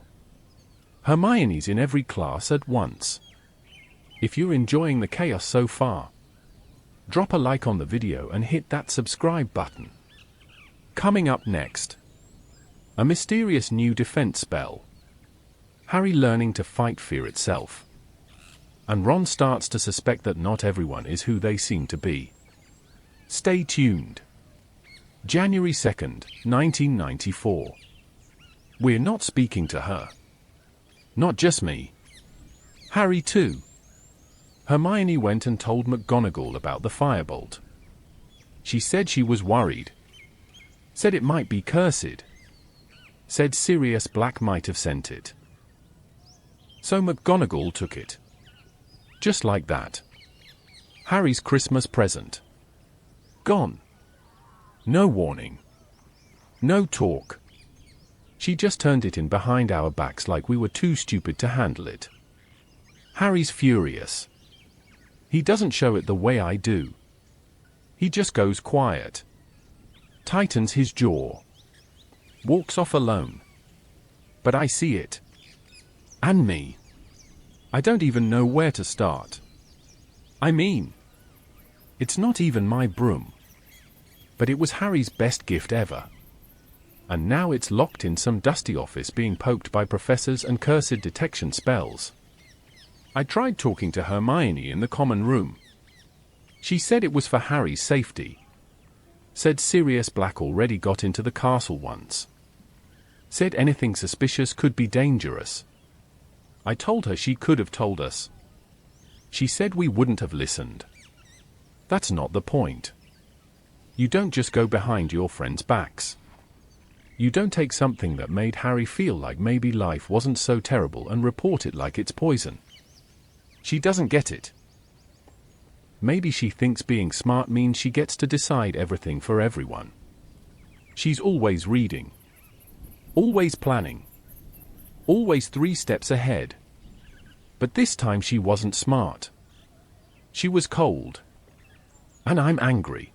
Hermione's in every class at once. If you're enjoying the chaos so far, drop a like on the video and hit that subscribe button. Coming up next, a mysterious new defense spell. Harry learning to fight fear itself. And Ron starts to suspect that not everyone is who they seem to be. Stay tuned. January 2nd, 1994. We're not speaking to her. Not just me. Harry too. Hermione went and told McGonagall about the Firebolt. She said she was worried. Said it might be cursed. Said Sirius Black might have sent it. So McGonagall took it. Just like that. Harry's Christmas present. Gone. No warning. No talk. She just turned it in behind our backs like we were too stupid to handle it. Harry's furious. He doesn't show it the way I do. He just goes quiet. Tightens his jaw. Walks off alone. But I see it. And me. I don't even know where to start. I mean, it's not even my broom. But it was Harry's best gift ever. And now it's locked in some dusty office being poked by professors and cursed detection spells. I tried talking to Hermione in the common room. She said it was for Harry's safety. Said Sirius Black already got into the castle once. Said anything suspicious could be dangerous. I told her she could have told us. She said we wouldn't have listened. That's not the point. You don't just go behind your friends' backs. You don't take something that made Harry feel like maybe life wasn't so terrible and report it like it's poison. She doesn't get it. Maybe she thinks being smart means she gets to decide everything for everyone. She's always reading. Always planning. Always 3 steps ahead. But this time she wasn't smart. She was cold. And I'm angry.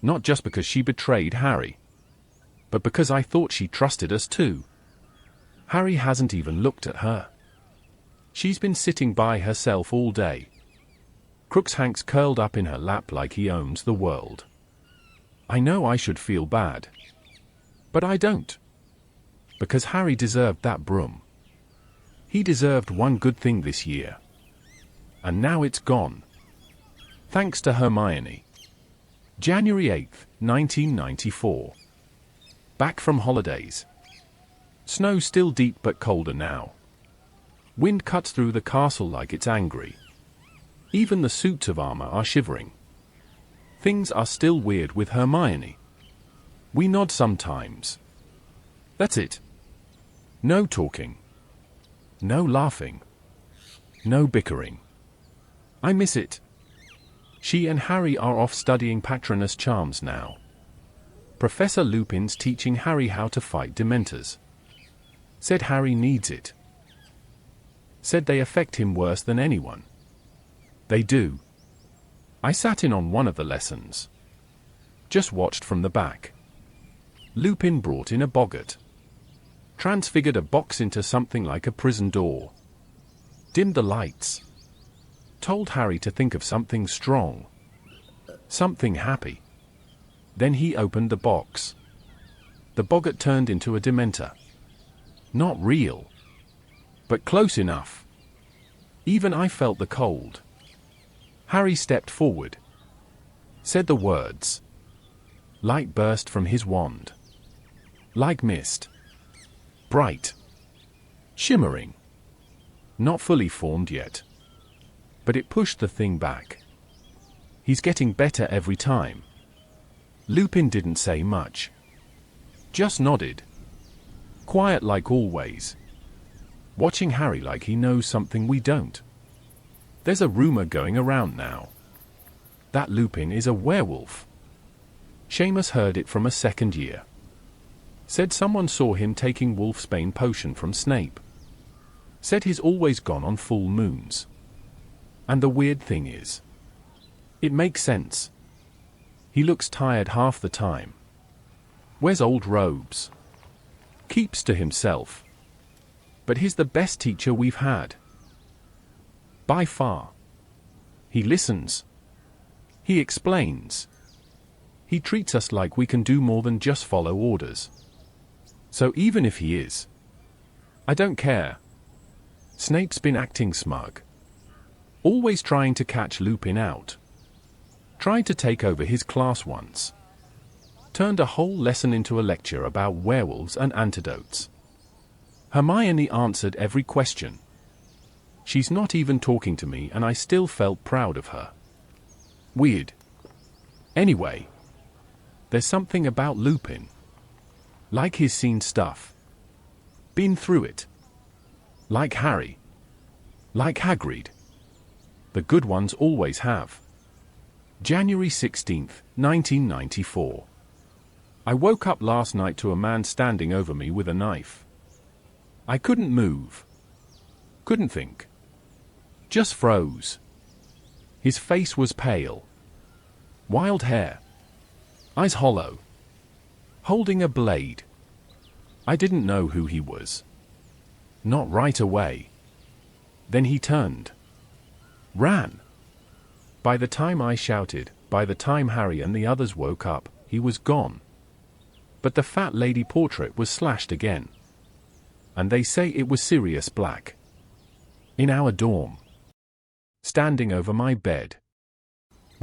Not just because she betrayed Harry, but because I thought she trusted us too. Harry hasn't even looked at her. She's been sitting by herself all day. Crookshank's curled up in her lap like he owns the world. I know I should feel bad. But I don't. Because Harry deserved that broom. He deserved one good thing this year. And now it's gone. Thanks to Hermione. January 8th, 1994. Back from holidays. Snow still deep but colder now. Wind cuts through the castle like it's angry. Even the suits of armor are shivering. Things are still weird with Hermione. We nod sometimes. That's it. No talking. No laughing. No bickering. I miss it. She and Harry are off studying Patronus charms now. Professor Lupin's teaching Harry how to fight Dementors. Said Harry needs it. Said they affect him worse than anyone. They do. I sat in on one of the lessons. Just watched from the back. Lupin brought in a boggart. Transfigured a box into something like a prison door. Dimmed the lights. Told Harry to think of something strong. Something happy. Then he opened the box. The boggart turned into a Dementor. Not real. But close enough. Even I felt the cold. Harry stepped forward. Said the words. Light burst from his wand. Like mist. Bright. Shimmering. Not fully formed yet. But it pushed the thing back. He's getting better every time. Lupin didn't say much. Just nodded. Quiet like always. Watching Harry like he knows something we don't. There's a rumor going around now. That Lupin is a werewolf. Seamus heard it from a second year. Said someone saw him taking wolfsbane potion from Snape. Said he's always gone on full moons. And the weird thing is, it makes sense. He looks tired half the time. Wears old robes. Keeps to himself. But he's the best teacher we've had. By far. He listens. He explains. He treats us like we can do more than just follow orders. So even if he is, I don't care. Snape's been acting smug. Always trying to catch Lupin out. Tried to take over his class once. Turned a whole lesson into a lecture about werewolves and antidotes. Hermione answered every question. She's not even talking to me and I still felt proud of her. Weird. Anyway. There's something about Lupin. Like he's seen stuff. Been through it. Like Harry. Like Hagrid. The good ones always have. January 16th, 1994. I woke up last night to a man standing over me with a knife. I couldn't move. Couldn't think. Just froze. His face was pale. Wild hair. Eyes hollow. Holding a blade. I didn't know who he was. Not right away. Then he turned. Ran. By the time I shouted, by the time Harry and the others woke up, he was gone. But the fat lady portrait was slashed again. And they say it was Sirius Black. In our dorm. Standing over my bed.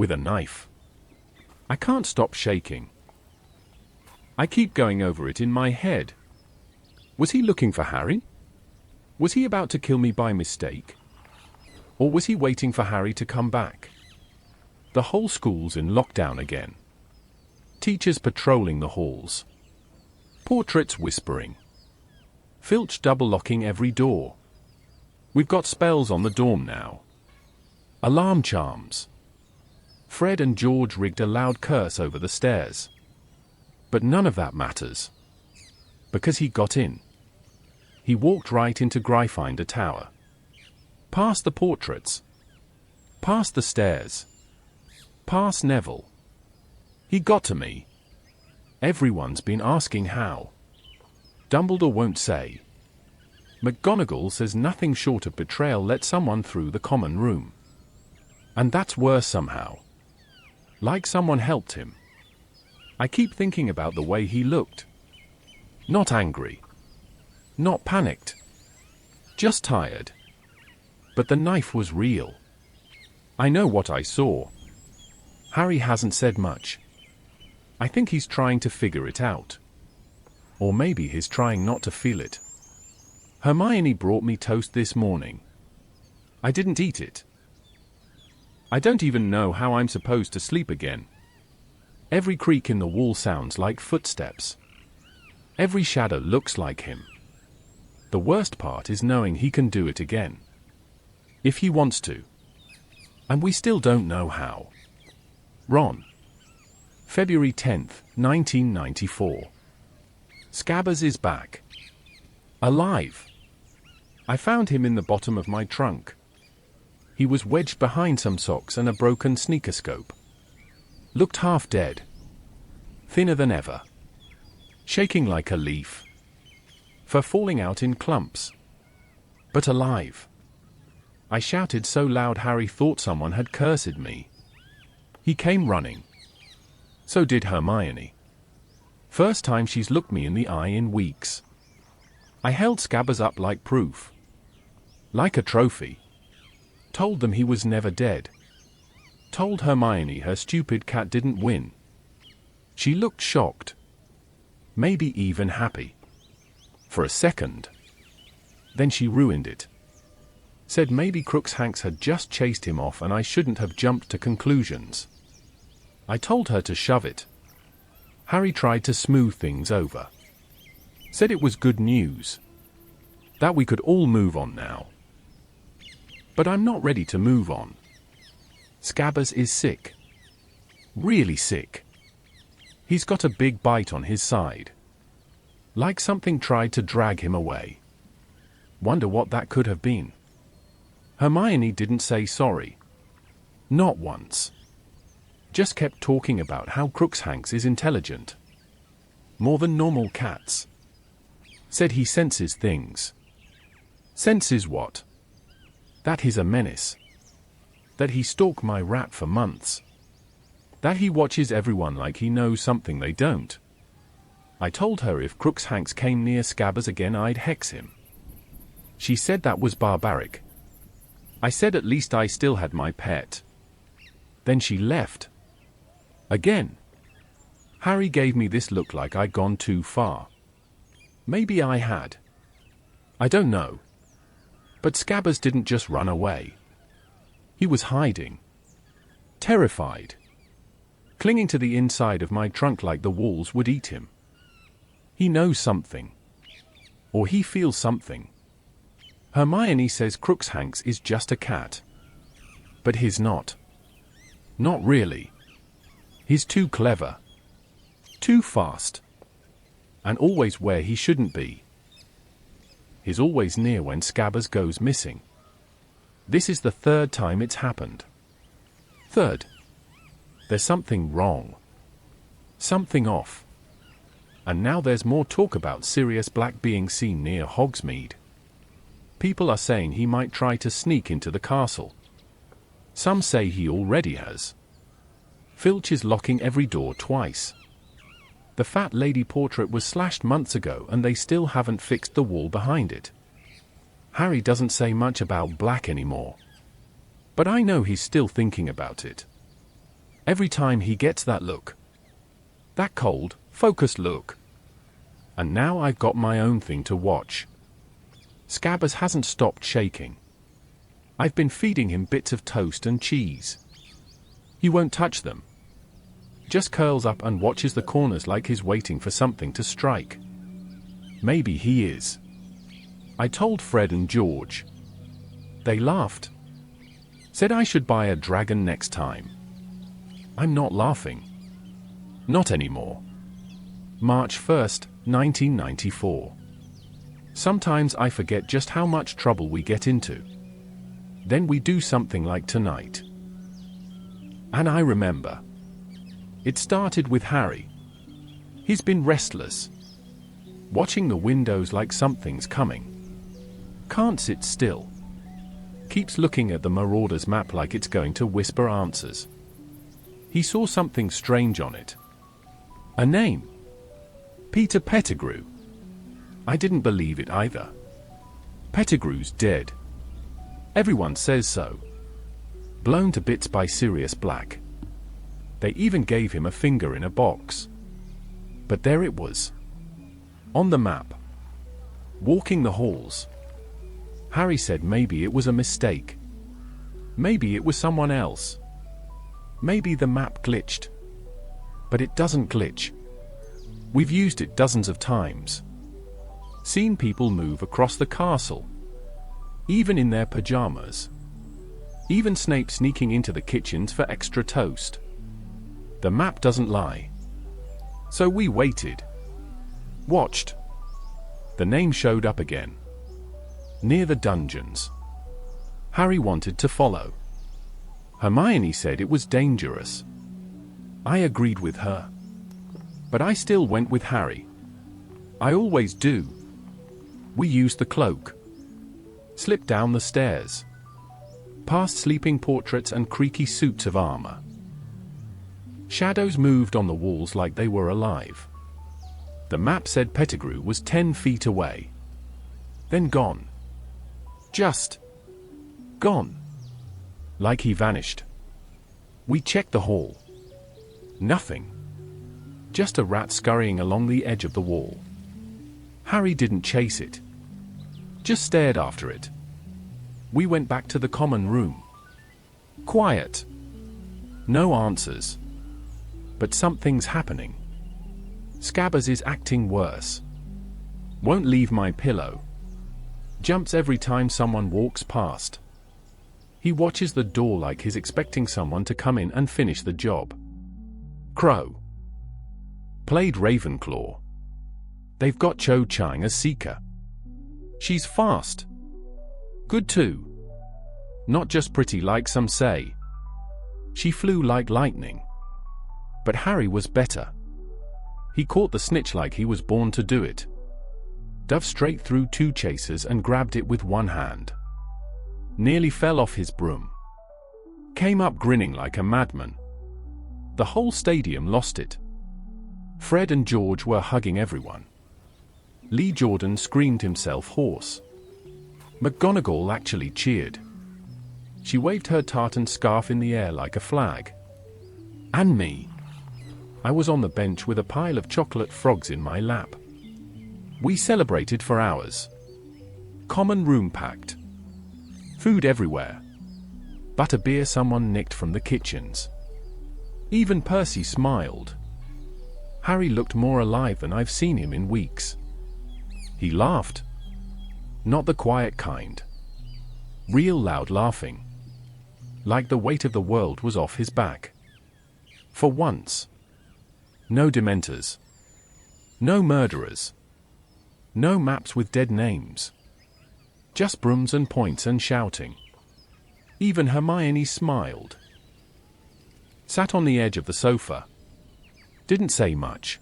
with a knife. I can't stop shaking. I keep going over it in my head. Was he looking for Harry? Was he about to kill me by mistake? Or was he waiting for Harry to come back? The whole school's in lockdown again. Teachers patrolling the halls. Portraits whispering. Filch double-locking every door. We've got spells on the dorm now. Alarm charms. Fred and George rigged a loud curse over the stairs. But none of that matters. Because he got in. He walked right into Gryffindor Tower. Past the portraits. Past the stairs. Past Neville. He got to me. Everyone's been asking how. Dumbledore won't say. McGonagall says nothing short of betrayal let someone through the common room. And that's worse somehow. Like someone helped him. I keep thinking about the way he looked. Not angry. Not panicked. Just tired. But the knife was real. I know what I saw. Harry hasn't said much. I think he's trying to figure it out. Or maybe he's trying not to feel it. Hermione brought me toast this morning. I didn't eat it. I don't even know how I'm supposed to sleep again. Every creak in the wall sounds like footsteps. Every shadow looks like him. The worst part is knowing he can do it again. If he wants to. And we still don't know how. Ron. February 10th, 1994. Scabbers is back. Alive. I found him in the bottom of my trunk. He was wedged behind some socks and a broken sneaker scope. Looked half dead. Thinner than ever. Shaking like a leaf. Fur falling out in clumps. But alive. I shouted so loud Harry thought someone had cursed me. He came running. So did Hermione. First time she's looked me in the eye in weeks. I held Scabbers up like proof. Like a trophy. Told them he was never dead. Told Hermione her stupid cat didn't win. She looked shocked. Maybe even happy. For a second. Then she ruined it. Said maybe Crookshanks had just chased him off and I shouldn't have jumped to conclusions. I told her to shove it. Harry tried to smooth things over. Said it was good news. That we could all move on now. But I'm not ready to move on. Scabbers is sick. Really sick. He's got a big bite on his side. Like something tried to drag him away. Wonder what that could have been. Hermione didn't say sorry. Not once. Just kept talking about how Crookshanks is intelligent. More than normal cats. Said he senses things. Senses what? That he's a menace. That he stalked my rat for months. That he watches everyone like he knows something they don't. I told her if Crookshanks came near Scabbers again I'd hex him. She said that was barbaric. I said at least I still had my pet. Then she left. Again. Harry gave me this look like I'd gone too far. Maybe I had. I don't know. But Scabbers didn't just run away. He was hiding. Terrified. Clinging to the inside of my trunk like the walls would eat him. He knows something. Or he feels something. Hermione says Crookshanks is just a cat. But he's not. Not really. He's too clever. Too fast. And always where he shouldn't be. He's always near when Scabbers goes missing. This is the third time it's happened. Third. There's something wrong. Something off. And now there's more talk about Sirius Black being seen near Hogsmeade. People are saying he might try to sneak into the castle. Some say he already has. Filch is locking every door twice. The fat lady portrait was slashed months ago and they still haven't fixed the wall behind it. Harry doesn't say much about Black anymore. But I know he's still thinking about it. Every time he gets that look. That cold, focused look. And now I've got my own thing to watch. Scabbers hasn't stopped shaking. I've been feeding him bits of toast and cheese. He won't touch them. Just curls up and watches the corners like he's waiting for something to strike. Maybe he is. I told Fred and George. They laughed. Said I should buy a dragon next time. I'm not laughing. Not anymore. March 1st, 1994. Sometimes I forget just how much trouble we get into. Then we do something like tonight. And I remember. It started with Harry. He's been restless. Watching the windows like something's coming. Can't sit still. Keeps looking at the Marauder's map like it's going to whisper answers. He saw something strange on it. A name. Peter Pettigrew. I didn't believe it either. Pettigrew's dead. Everyone says so. Blown to bits by Sirius Black. They even gave him a finger in a box. But there it was. On the map. Walking the halls. Harry said maybe it was a mistake. Maybe it was someone else. Maybe the map glitched. But it doesn't glitch. We've used it dozens of times. Seen people move across the castle. Even in their pajamas. Even Snape sneaking into the kitchens for extra toast. The map doesn't lie. So we waited. Watched. The name showed up again. Near the dungeons. Harry wanted to follow. Hermione said it was dangerous. I agreed with her. But I still went with Harry. I always do. We used the cloak. Slipped down the stairs. Past sleeping portraits and creaky suits of armor. Shadows moved on the walls like they were alive. The map said Pettigrew was 10 feet away. Then gone. Just gone. Like he vanished. We checked the hall. Nothing. Just a rat scurrying along the edge of the wall. Harry didn't chase it. Just stared after it. We went back to the common room. Quiet. No answers. But something's happening. Scabbers is acting worse. Won't leave my pillow. Jumps every time someone walks past. He watches the door like he's expecting someone to come in and finish the job. Crow. Played Ravenclaw. They've got Cho Chang as Seeker. She's fast. Good too. Not just pretty like some say. She flew like lightning. But Harry was better. He caught the snitch like he was born to do it. Dove straight through 2 chasers and grabbed it with one hand. Nearly fell off his broom. Came up grinning like a madman. The whole stadium lost it. Fred and George were hugging everyone. Lee Jordan screamed himself hoarse. McGonagall actually cheered. She waved her tartan scarf in the air like a flag. And me. I was on the bench with a pile of chocolate frogs in my lap. We celebrated for hours. Common room packed. Food everywhere. Butterbeer someone nicked from the kitchens. Even Percy smiled. Harry looked more alive than I've seen him in weeks. He laughed. Not the quiet kind. Real loud laughing. Like the weight of the world was off his back. For once. No Dementors. No murderers. No maps with dead names. Just brooms and points and shouting. Even Hermione smiled. Sat on the edge of the sofa. Didn't say much.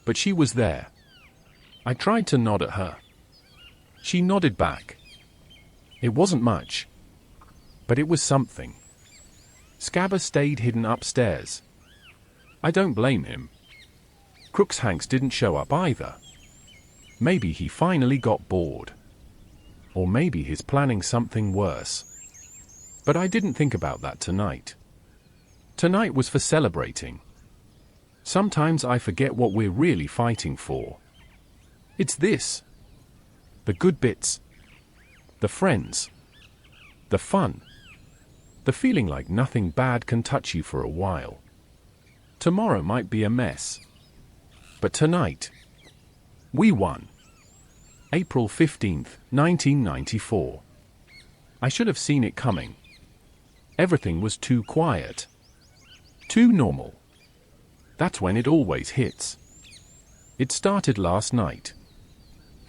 But she was there. I tried to nod at her. She nodded back. It wasn't much. But it was something. Scabbers stayed hidden upstairs. I don't blame him. Crookshanks didn't show up either. Maybe he finally got bored. Or maybe he's planning something worse. But I didn't think about that tonight. Tonight was for celebrating. Sometimes I forget what we're really fighting for. It's this. The good bits. The friends. The fun. The feeling like nothing bad can touch you for a while. Tomorrow might be a mess. But tonight, we won. April 15th, 1994. I should have seen it coming. Everything was too quiet. Too normal. That's when it always hits. It started last night.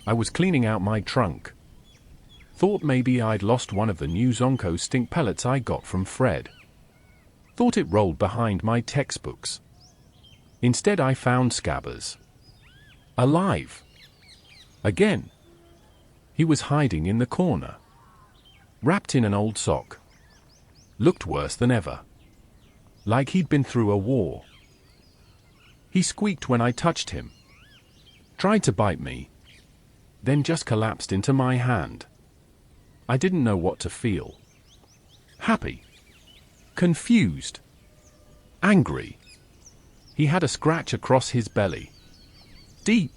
I was cleaning out my trunk. Thought maybe I'd lost one of the new Zonko stink pellets I got from Fred. Thought it rolled behind my textbooks. Instead I found Scabbers. Alive. Again. He was hiding in the corner. Wrapped in an old sock. Looked worse than ever. Like he'd been through a war. He squeaked when I touched him. Tried to bite me. Then just collapsed into my hand. I didn't know what to feel. Happy. Confused. Angry. He had a scratch across his belly. Deep.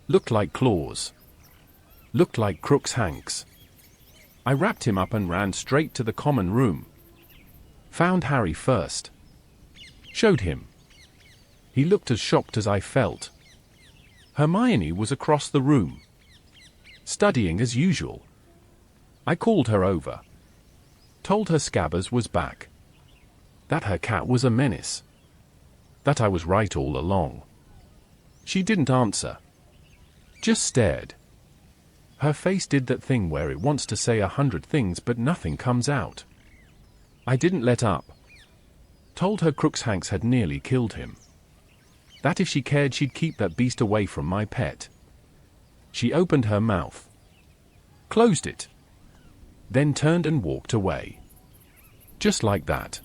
Looked like claws. Looked like Crookshanks. I wrapped him up and ran straight to the common room. Found Harry first. Showed him. He looked as shocked as I felt. Hermione was across the room. Studying as usual. I called her over. Told her Scabbers was back. That her cat was a menace. That I was right all along. She didn't answer. Just stared. Her face did that thing where it wants to say 100 things but nothing comes out. I didn't let up. Told her Crookshanks had nearly killed him. That if she cared she'd keep that beast away from my pet. She opened her mouth. Closed it. Then turned and walked away. Just like that.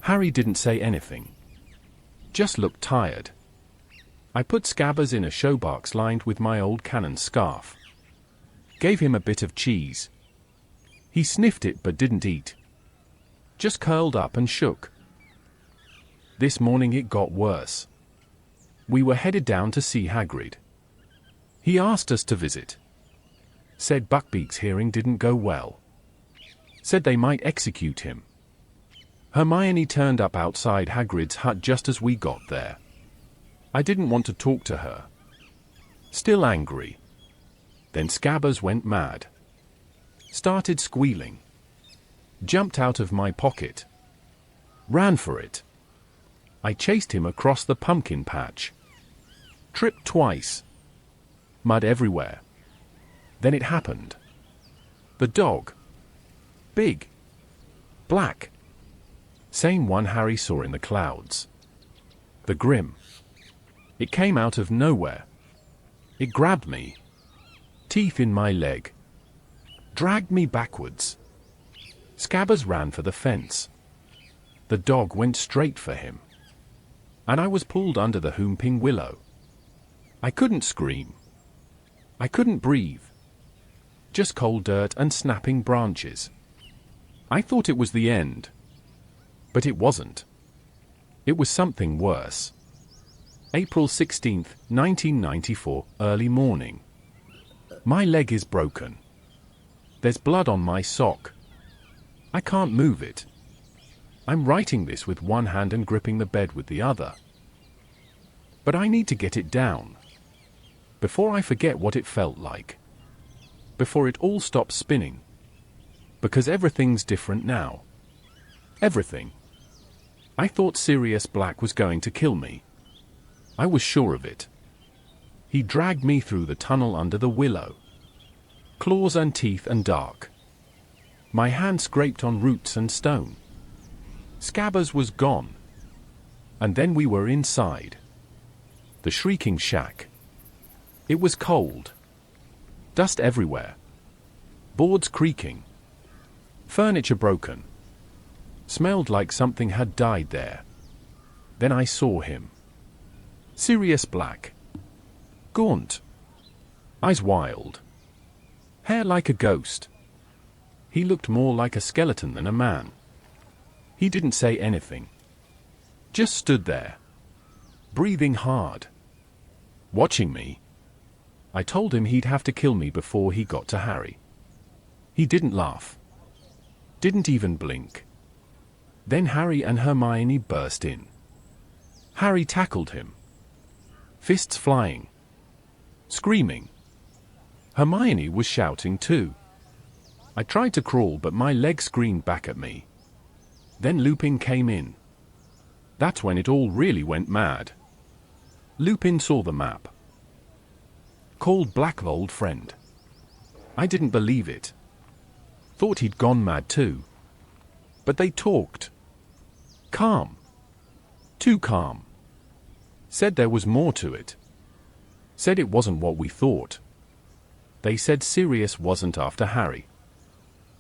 Harry didn't say anything. Just looked tired. I put Scabbers in a showbox lined with my old cannon scarf. Gave him a bit of cheese. He sniffed it but didn't eat. Just curled up and shook. This morning it got worse. We were headed down to see Hagrid. He asked us to visit. Said Buckbeak's hearing didn't go well. Said they might execute him. Hermione turned up outside Hagrid's hut just as we got there. I didn't want to talk to her. Still angry. Then Scabbers went mad. Started squealing. Jumped out of my pocket. Ran for it. I chased him across the pumpkin patch. Tripped twice. Mud everywhere. Then it happened. The dog. Big. Black. Same one Harry saw in the clouds. The Grim. It came out of nowhere. It grabbed me. Teeth in my leg. Dragged me backwards. Scabbers ran for the fence. The dog went straight for him. And I was pulled under the whomping willow. I couldn't scream. I couldn't breathe. Just cold dirt and snapping branches. I thought it was the end. But it wasn't. It was something worse. April 16th, 1994, early morning. My leg is broken. There's blood on my sock. I can't move it. I'm writing this with one hand and gripping the bed with the other. But I need to get it down. Before I forget what it felt like. Before it all stops spinning. Because everything's different now. Everything. I thought Sirius Black was going to kill me. I was sure of it. He dragged me through the tunnel under the willow. Claws and teeth and dark. My hand scraped on roots and stone. Scabbers was gone. And then we were inside. The Shrieking Shack. It was cold. Dust everywhere. Boards creaking. Furniture broken. Smelled like something had died there. Then I saw him. Sirius Black. Gaunt. Eyes wild. Hair like a ghost. He looked more like a skeleton than a man. He didn't say anything. Just stood there, breathing hard, watching me. I told him he'd have to kill me before he got to Harry. He didn't laugh. Didn't even blink. Then Harry and Hermione burst in. Harry tackled him. Fists flying. Screaming. Hermione was shouting too. I tried to crawl, but my leg screamed back at me. Then Lupin came in. That's when it all really went mad. Lupin saw the map. Called Black old friend. I didn't believe it. Thought he'd gone mad too. But they talked. Calm. Too calm. Said there was more to it. Said it wasn't what we thought. They said Sirius wasn't after Harry.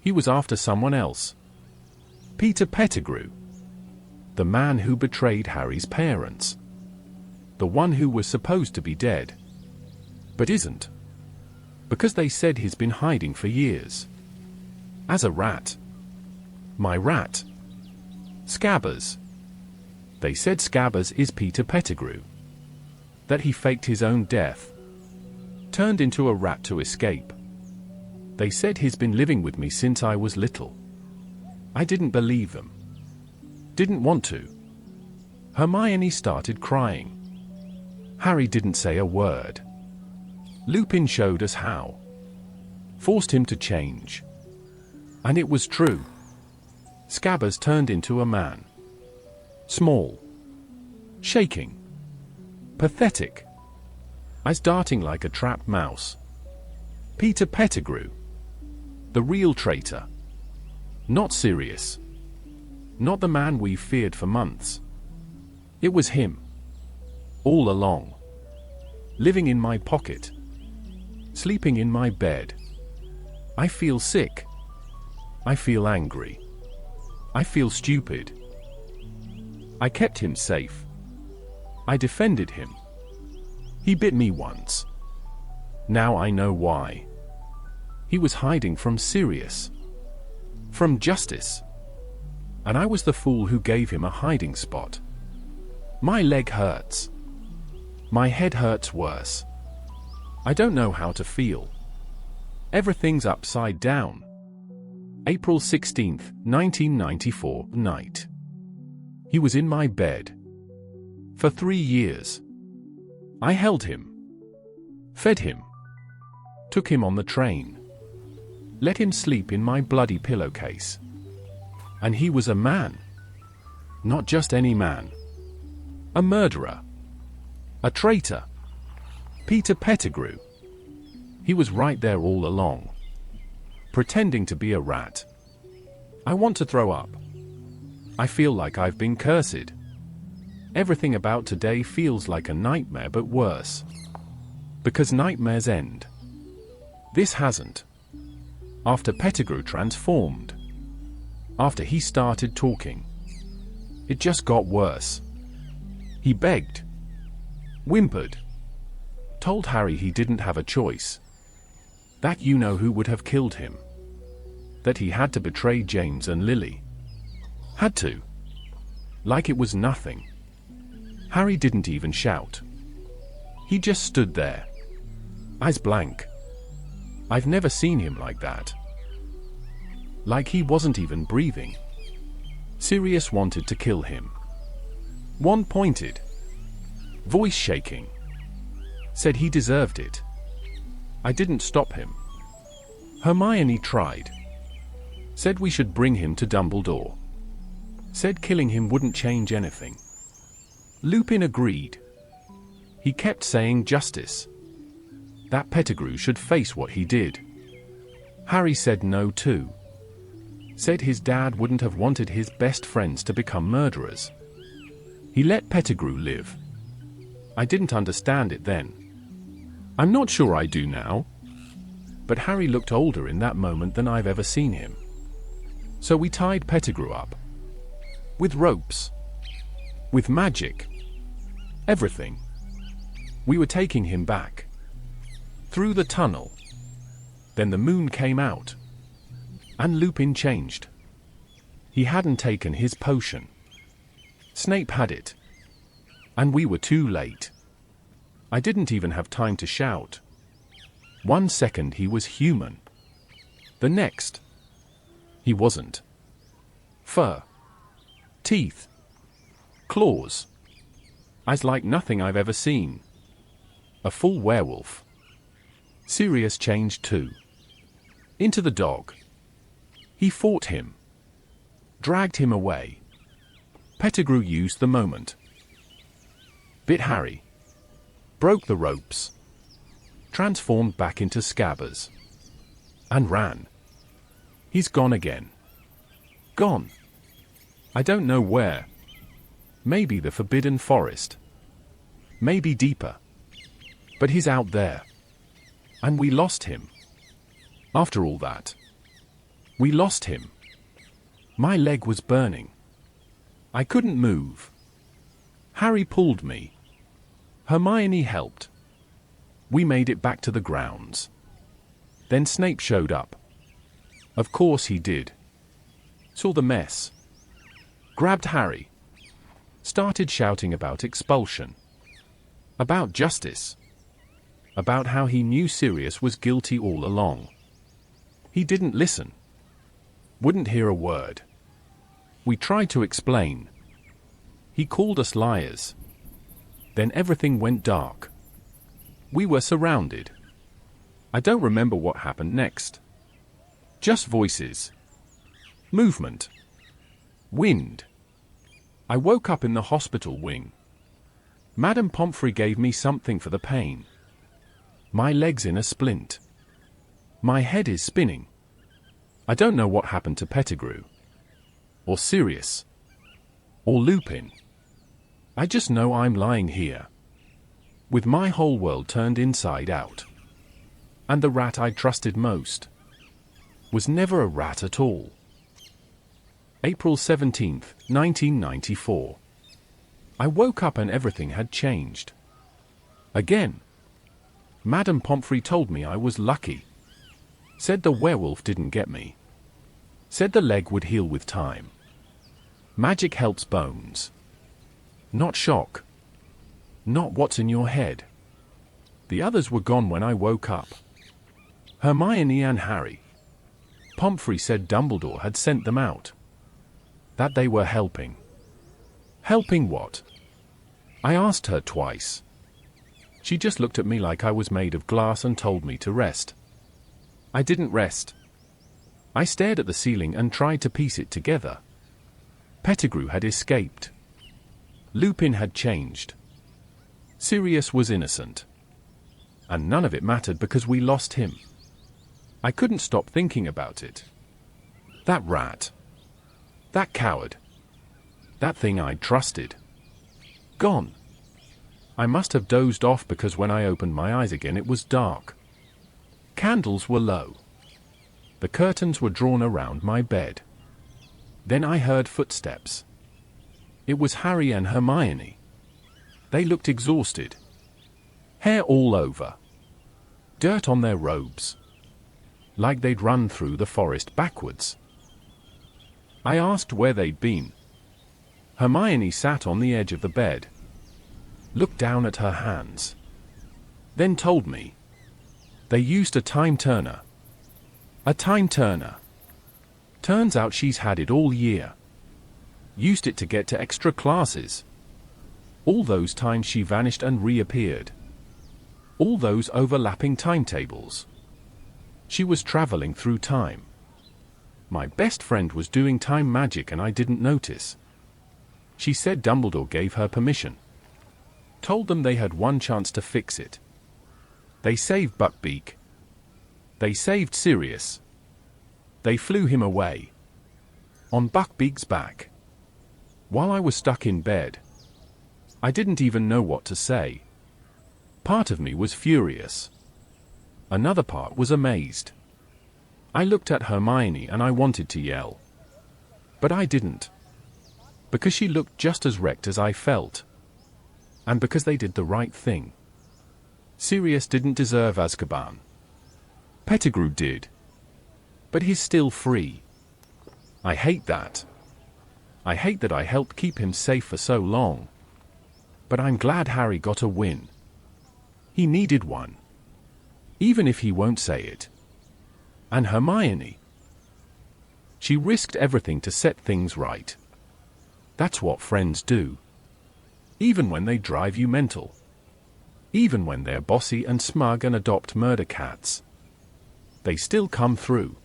He was after someone else. Peter Pettigrew. The man who betrayed Harry's parents. The one who was supposed to be dead. But isn't. Because they said he's been hiding for years. As a rat. My rat. Scabbers. They said Scabbers is Peter Pettigrew. That he faked his own death. Turned into a rat to escape. They said he's been living with me since I was little. I didn't believe them. Didn't want to. Hermione started crying. Harry didn't say a word. Lupin showed us how. Forced him to change. And it was true. Scabbers turned into a man. Small. Shaking. Pathetic. Eyes darting like a trapped mouse. Peter Pettigrew. The real traitor. Not Sirius. Not the man we feared for months. It was him. All along. Living in my pocket. Sleeping in my bed. I feel sick. I feel angry. I feel stupid. I kept him safe. I defended him. He bit me once. Now I know why. He was hiding from Sirius. From justice. And I was the fool who gave him a hiding spot. My leg hurts. My head hurts worse. I don't know how to feel. Everything's upside down. April 16th, 1994, night. He was in my bed. For 3 years. I held him. Fed him. Took him on the train. Let him sleep in my bloody pillowcase. And he was a man. Not just any man. A murderer. A traitor. Peter Pettigrew. He was right there all along. Pretending to be a rat. I want to throw up. I feel like I've been cursed. Everything about today feels like a nightmare, but worse. Because nightmares end. This hasn't. After Pettigrew transformed. After he started talking. It just got worse. He begged. Whimpered. Told Harry he didn't have a choice. That you-know-who would have killed him. That he had to betray James and Lily. Had to. Like it was nothing. Harry didn't even shout. He just stood there. Eyes blank. I've never seen him like that. Like he wasn't even breathing. Sirius wanted to kill him. One pointed. Voice shaking. Said he deserved it. I didn't stop him. Hermione tried. Said we should bring him to Dumbledore. Said killing him wouldn't change anything. Lupin agreed. He kept saying justice. That Pettigrew should face what he did. Harry said no too. Said his dad wouldn't have wanted his best friends to become murderers. He let Pettigrew live. I didn't understand it then. I'm not sure I do now. But Harry looked older in that moment than I've ever seen him. So we tied Pettigrew up. With ropes. With magic. Everything. We were taking him back. Through the tunnel. Then the moon came out. And Lupin changed. He hadn't taken his potion. Snape had it. And we were too late. I didn't even have time to shout. 1 second he was human. The next, he wasn't. Fur. Teeth. Claws. Eyes like nothing I've ever seen. A full werewolf. Sirius changed too. Into the dog. He fought him. Dragged him away. Pettigrew used the moment. Bit Harry. Broke the ropes. Transformed back into Scabbers. And ran. He's gone again. Gone. I don't know where. Maybe the Forbidden Forest. Maybe deeper. But he's out there. And we lost him. After all that. We lost him. My leg was burning. I couldn't move. Harry pulled me. Hermione helped. We made it back to the grounds. Then Snape showed up. Of course he did. Saw the mess. Grabbed Harry. Started shouting about expulsion. About justice. About how he knew Sirius was guilty all along. He didn't listen. Wouldn't hear a word. We tried to explain. He called us liars. Then everything went dark. We were surrounded. I don't remember what happened next. Just voices. Movement. Wind. I woke up in the hospital wing. Madame Pomfrey gave me something for the pain. My leg's in a splint. My head is spinning. I don't know what happened to Pettigrew. Or Sirius. Or Lupin. I just know I'm lying here. With my whole world turned inside out. And the rat I trusted most was never a rat at all. April 17th, 1994. I woke up and everything had changed. Again. Madame Pomfrey told me I was lucky. Said the werewolf didn't get me. Said the leg would heal with time. Magic helps bones. Not shock. Not what's in your head. The others were gone when I woke up. Hermione and Harry. Pomfrey said Dumbledore had sent them out. That they were helping. Helping what? I asked her twice. She just looked at me like I was made of glass and told me to rest. I didn't rest. I stared at the ceiling and tried to piece it together. Pettigrew had escaped. Lupin had changed. Sirius was innocent. And none of it mattered because we lost him. I couldn't stop thinking about it. That rat. That coward. That thing I'd trusted. Gone. I must have dozed off because when I opened my eyes again it was dark. Candles were low. The curtains were drawn around my bed. Then I heard footsteps. It was Harry and Hermione. They looked exhausted. Hair all over. Dirt on their robes. Like they'd run through the forest backwards. I asked where they'd been. Hermione sat on the edge of the bed. Looked down at her hands. Then told me. They used a time turner. A time turner. Turns out she's had it all year. Used it to get to extra classes. All those times she vanished and reappeared. All those overlapping timetables. She was traveling through time. My best friend was doing time magic and I didn't notice. She said Dumbledore gave her permission. Told them they had one chance to fix it. They saved Buckbeak. They saved Sirius. They flew him away. On Buckbeak's back. While I was stuck in bed. I didn't even know what to say. Part of me was furious. Another part was amazed. I looked at Hermione and I wanted to yell. But I didn't. Because she looked just as wrecked as I felt. And because they did the right thing. Sirius didn't deserve Azkaban. Pettigrew did. But he's still free. I hate that. I hate that I helped keep him safe for so long. But I'm glad Harry got a win. He needed one. Even if he won't say it. And Hermione. She risked everything to set things right. That's what friends do. Even when they drive you mental. Even when they're bossy and smug and adopt murder cats. They still come through.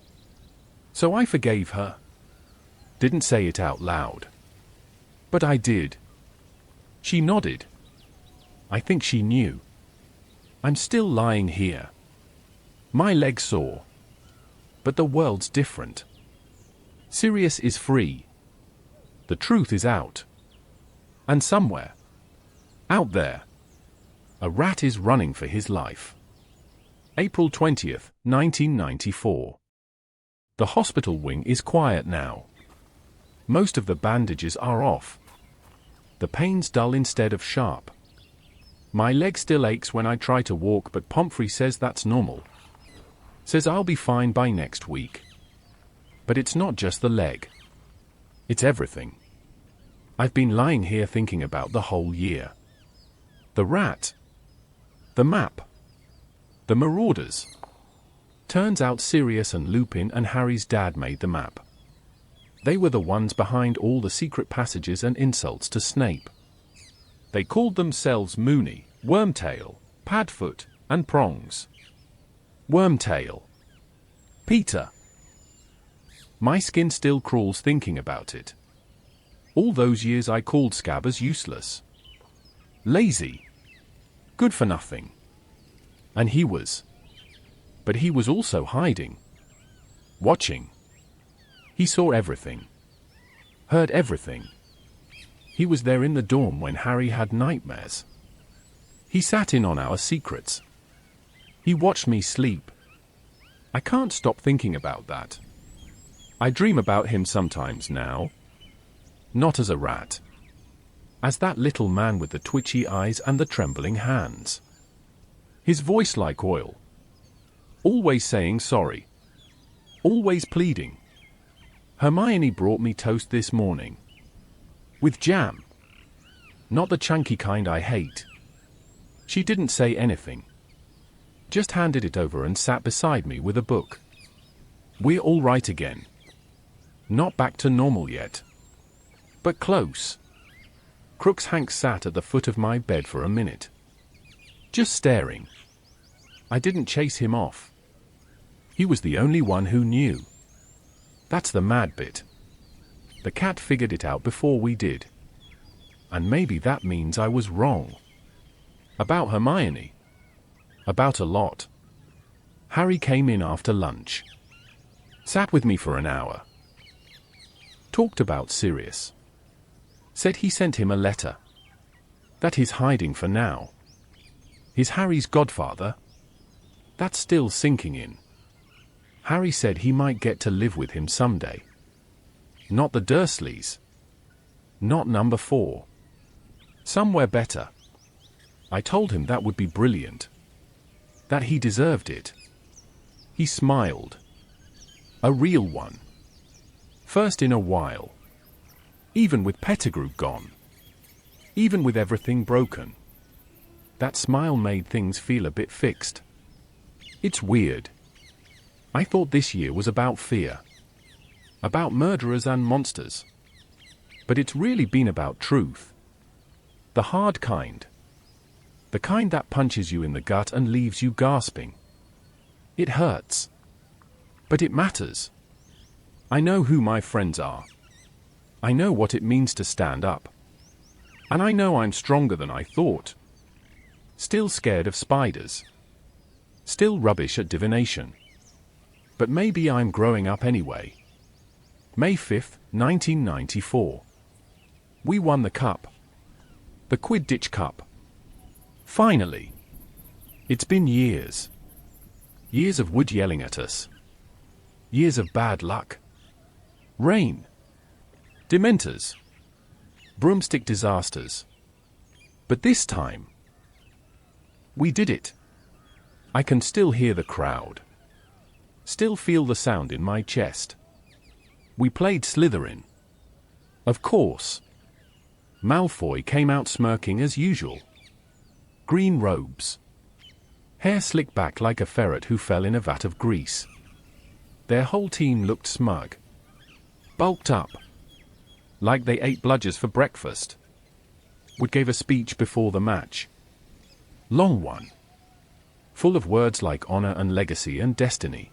So I forgave her. Didn't say it out loud. But I did. She nodded. I think she knew. I'm still lying here. My leg sore. But the world's different. Sirius is free. The truth is out. And somewhere. Out there. A rat is running for his life. April 20th, 1994. The hospital wing is quiet now. Most of the bandages are off. The pain's dull instead of sharp. My leg still aches when I try to walk, but Pomfrey says that's normal. Says I'll be fine by next week. But it's not just the leg. It's everything. I've been lying here thinking about the whole year. The rat. The map. The Marauders. Turns out Sirius and Lupin and Harry's dad made the map. They were the ones behind all the secret passages and insults to Snape. They called themselves Moony, Wormtail, Padfoot, and Prongs. Wormtail. Peter. My skin still crawls thinking about it. All those years I called Scabbers useless. Lazy. Good for nothing. And he was. But he was also hiding. Watching. He saw everything. Heard everything. He was there in the dorm when Harry had nightmares. He sat in on our secrets. He watched me sleep. I can't stop thinking about that. I dream about him sometimes now. Not as a rat. As that little man with the twitchy eyes and the trembling hands. His voice like oil. Always saying sorry. Always pleading. Hermione brought me toast this morning. With jam. Not the chunky kind I hate. She didn't say anything. Just handed it over and sat beside me with a book. We're all right again. Not back to normal yet. But close. Crookshanks sat at the foot of my bed for a minute. Just staring. I didn't chase him off. He was the only one who knew. That's the mad bit. The cat figured it out before we did. And maybe that means I was wrong. About Hermione. About a lot. Harry came in after lunch. Sat with me for an hour. Talked about Sirius. Said he sent him a letter. That he's hiding for now. He's Harry's godfather. That's still sinking in. Harry said he might get to live with him someday. Not the Dursleys. Not number 4. Somewhere better. I told him that would be brilliant. That he deserved it. He smiled. A real one. First in a while. Even with Pettigrew gone. Even with everything broken. That smile made things feel a bit fixed. It's weird. I thought this year was about fear. About murderers and monsters. But it's really been about truth. The hard kind. The kind that punches you in the gut and leaves you gasping. It hurts. But it matters. I know who my friends are. I know what it means to stand up. And I know I'm stronger than I thought. Still scared of spiders. Still rubbish at divination. But maybe I'm growing up anyway. May 5th, 1994. We won the cup. The Quidditch Cup. Finally. It's been years. Years of Wood yelling at us. Years of bad luck. Rain. Dementors. Broomstick disasters. But this time, we did it. I can still hear the crowd. Still feel the sound in my chest. We played Slytherin. Of course. Malfoy came out smirking as usual. Green robes. Hair slicked back like a ferret who fell in a vat of grease. Their whole team looked smug. Bulked up. Like they ate bludgers for breakfast. Wood gave a speech before the match. Long one. Full of words like honor and legacy and destiny.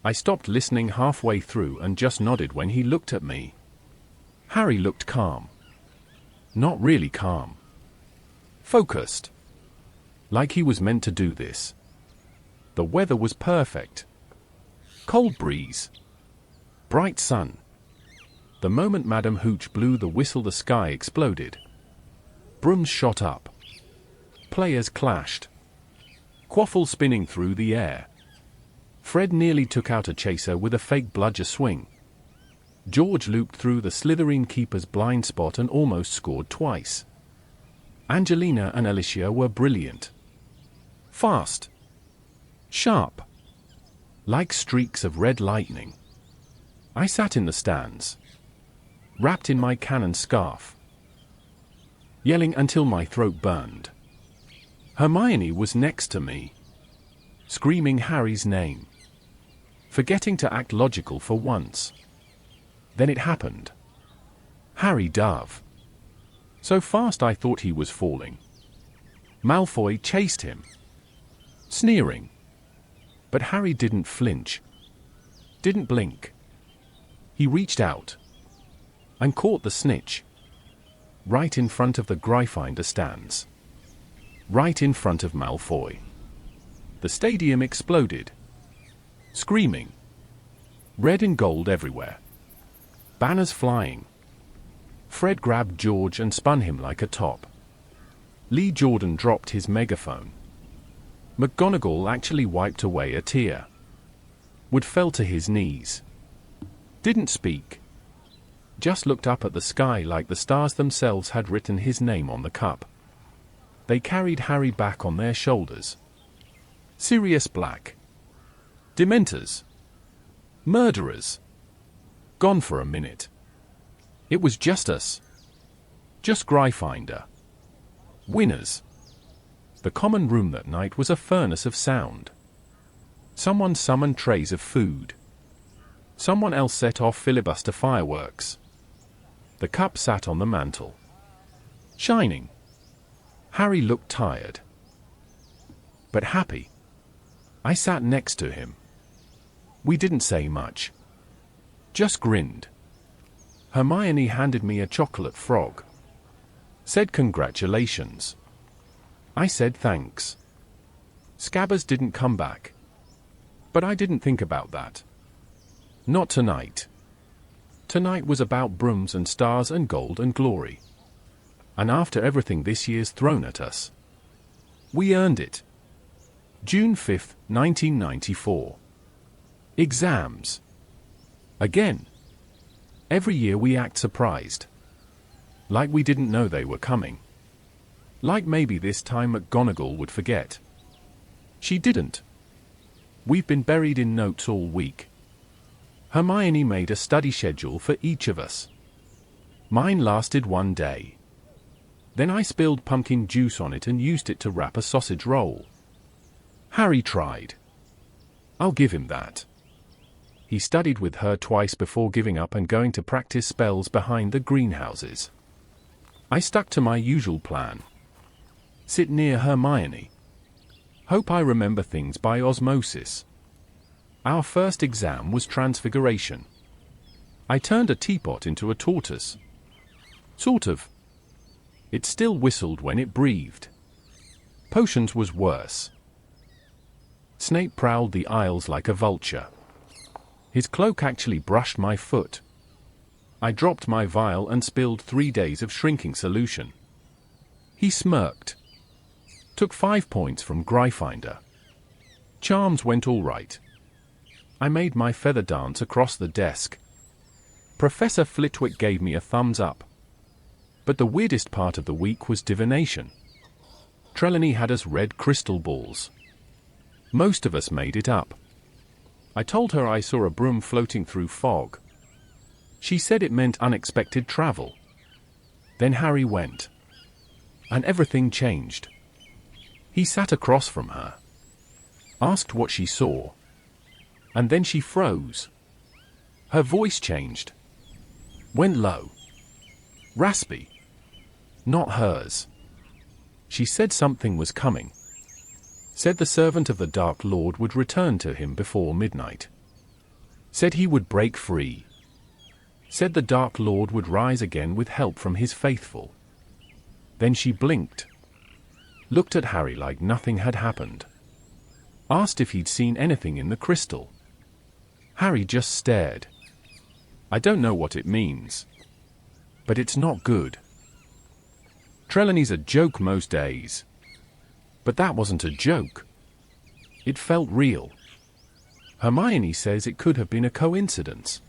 I stopped listening halfway through and just nodded when he looked at me. Harry looked calm. Not really calm. Focused. Like he was meant to do this. The weather was perfect. Cold breeze. Bright sun. The moment Madame Hooch blew the whistle, the sky exploded. Brooms shot up. Players clashed. Quaffle spinning through the air. Fred nearly took out a chaser with a fake bludger swing. George looped through the Slytherin keeper's blind spot and almost scored twice. Angelina and Alicia were brilliant. Fast. Sharp. Like streaks of red lightning. I sat in the stands. Wrapped in my cannon scarf. Yelling until my throat burned. Hermione was next to me. Screaming Harry's name. Forgetting to act logical for once. Then it happened. Harry dove. So fast I thought he was falling. Malfoy chased him. Sneering. But Harry didn't flinch. Didn't blink. He reached out. And caught the snitch. Right in front of the Gryffindor stands. Right in front of Malfoy. The stadium exploded. Screaming. Red and gold everywhere. Banners flying. Fred grabbed George and spun him like a top. Lee Jordan dropped his megaphone. McGonagall actually wiped away a tear. Wood fell to his knees. Didn't speak. Just looked up at the sky like the stars themselves had written his name on the cup. They carried Harry back on their shoulders. Sirius Black. Dementors. Murderers. Gone for a minute. It was just us. Just Gryffindor. Winners. The common room that night was a furnace of sound. Someone summoned trays of food. Someone else set off filibuster fireworks. The cup sat on the mantel. Shining. Harry looked tired. But happy. I sat next to him. We didn't say much. Just grinned. Hermione handed me a chocolate frog. Said congratulations. I said thanks. Scabbers didn't come back. But I didn't think about that. Not tonight. Tonight was about brooms and stars and gold and glory. And after everything this year's thrown at us, we earned it. June 5th, 1994. Exams. Again. Every year we act surprised. Like we didn't know they were coming. Like maybe this time McGonagall would forget. She didn't. We've been buried in notes all week. Hermione made a study schedule for each of us. Mine lasted 1 day. Then I spilled pumpkin juice on it and used it to wrap a sausage roll. Harry tried. I'll give him that. He studied with her twice before giving up and going to practice spells behind the greenhouses. I stuck to my usual plan. Sit near Hermione. Hope I remember things by osmosis. Our first exam was Transfiguration. I turned a teapot into a tortoise. Sort of. It still whistled when it breathed. Potions was worse. Snape prowled the aisles like a vulture. His cloak actually brushed my foot. I dropped my vial and spilled 3 days of shrinking solution. He smirked. Took 5 points from Gryffindor. Charms went all right. I made my feather dance across the desk. Professor Flitwick gave me a thumbs up. But the weirdest part of the week was divination. Trelawney had us red crystal balls. Most of us made it up. I told her I saw a broom floating through fog. She said it meant unexpected travel. Then Harry went. And everything changed. He sat across from her. Asked what she saw. And then she froze. Her voice changed. Went low. Raspy. Not hers. She said something was coming. Said the servant of the Dark Lord would return to him before midnight. Said he would break free. Said the Dark Lord would rise again with help from his faithful. Then she blinked. Looked at Harry like nothing had happened. Asked if he'd seen anything in the crystal. Harry just stared. I don't know what it means. But it's not good. Trelawney's a joke most days. But that wasn't a joke. It felt real. Hermione says it could have been a coincidence.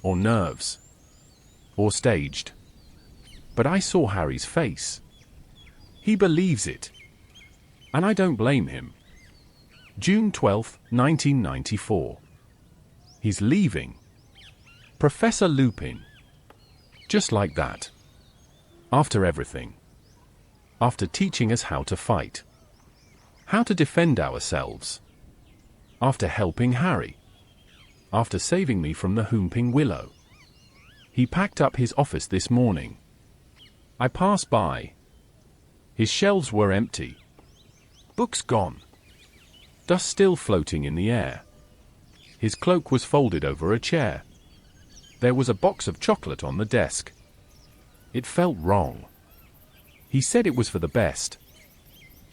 Or nerves. Or staged. But I saw Harry's face. He believes it. And I don't blame him. June 12, 1994. He's leaving. Professor Lupin. Just like that. After everything. After teaching us how to fight. How to defend ourselves. After helping Harry. After saving me from the Whomping Willow. He packed up his office this morning. I passed by. His shelves were empty. Books gone. Dust still floating in the air. His cloak was folded over a chair. There was a box of chocolate on the desk. It felt wrong. He said it was for the best.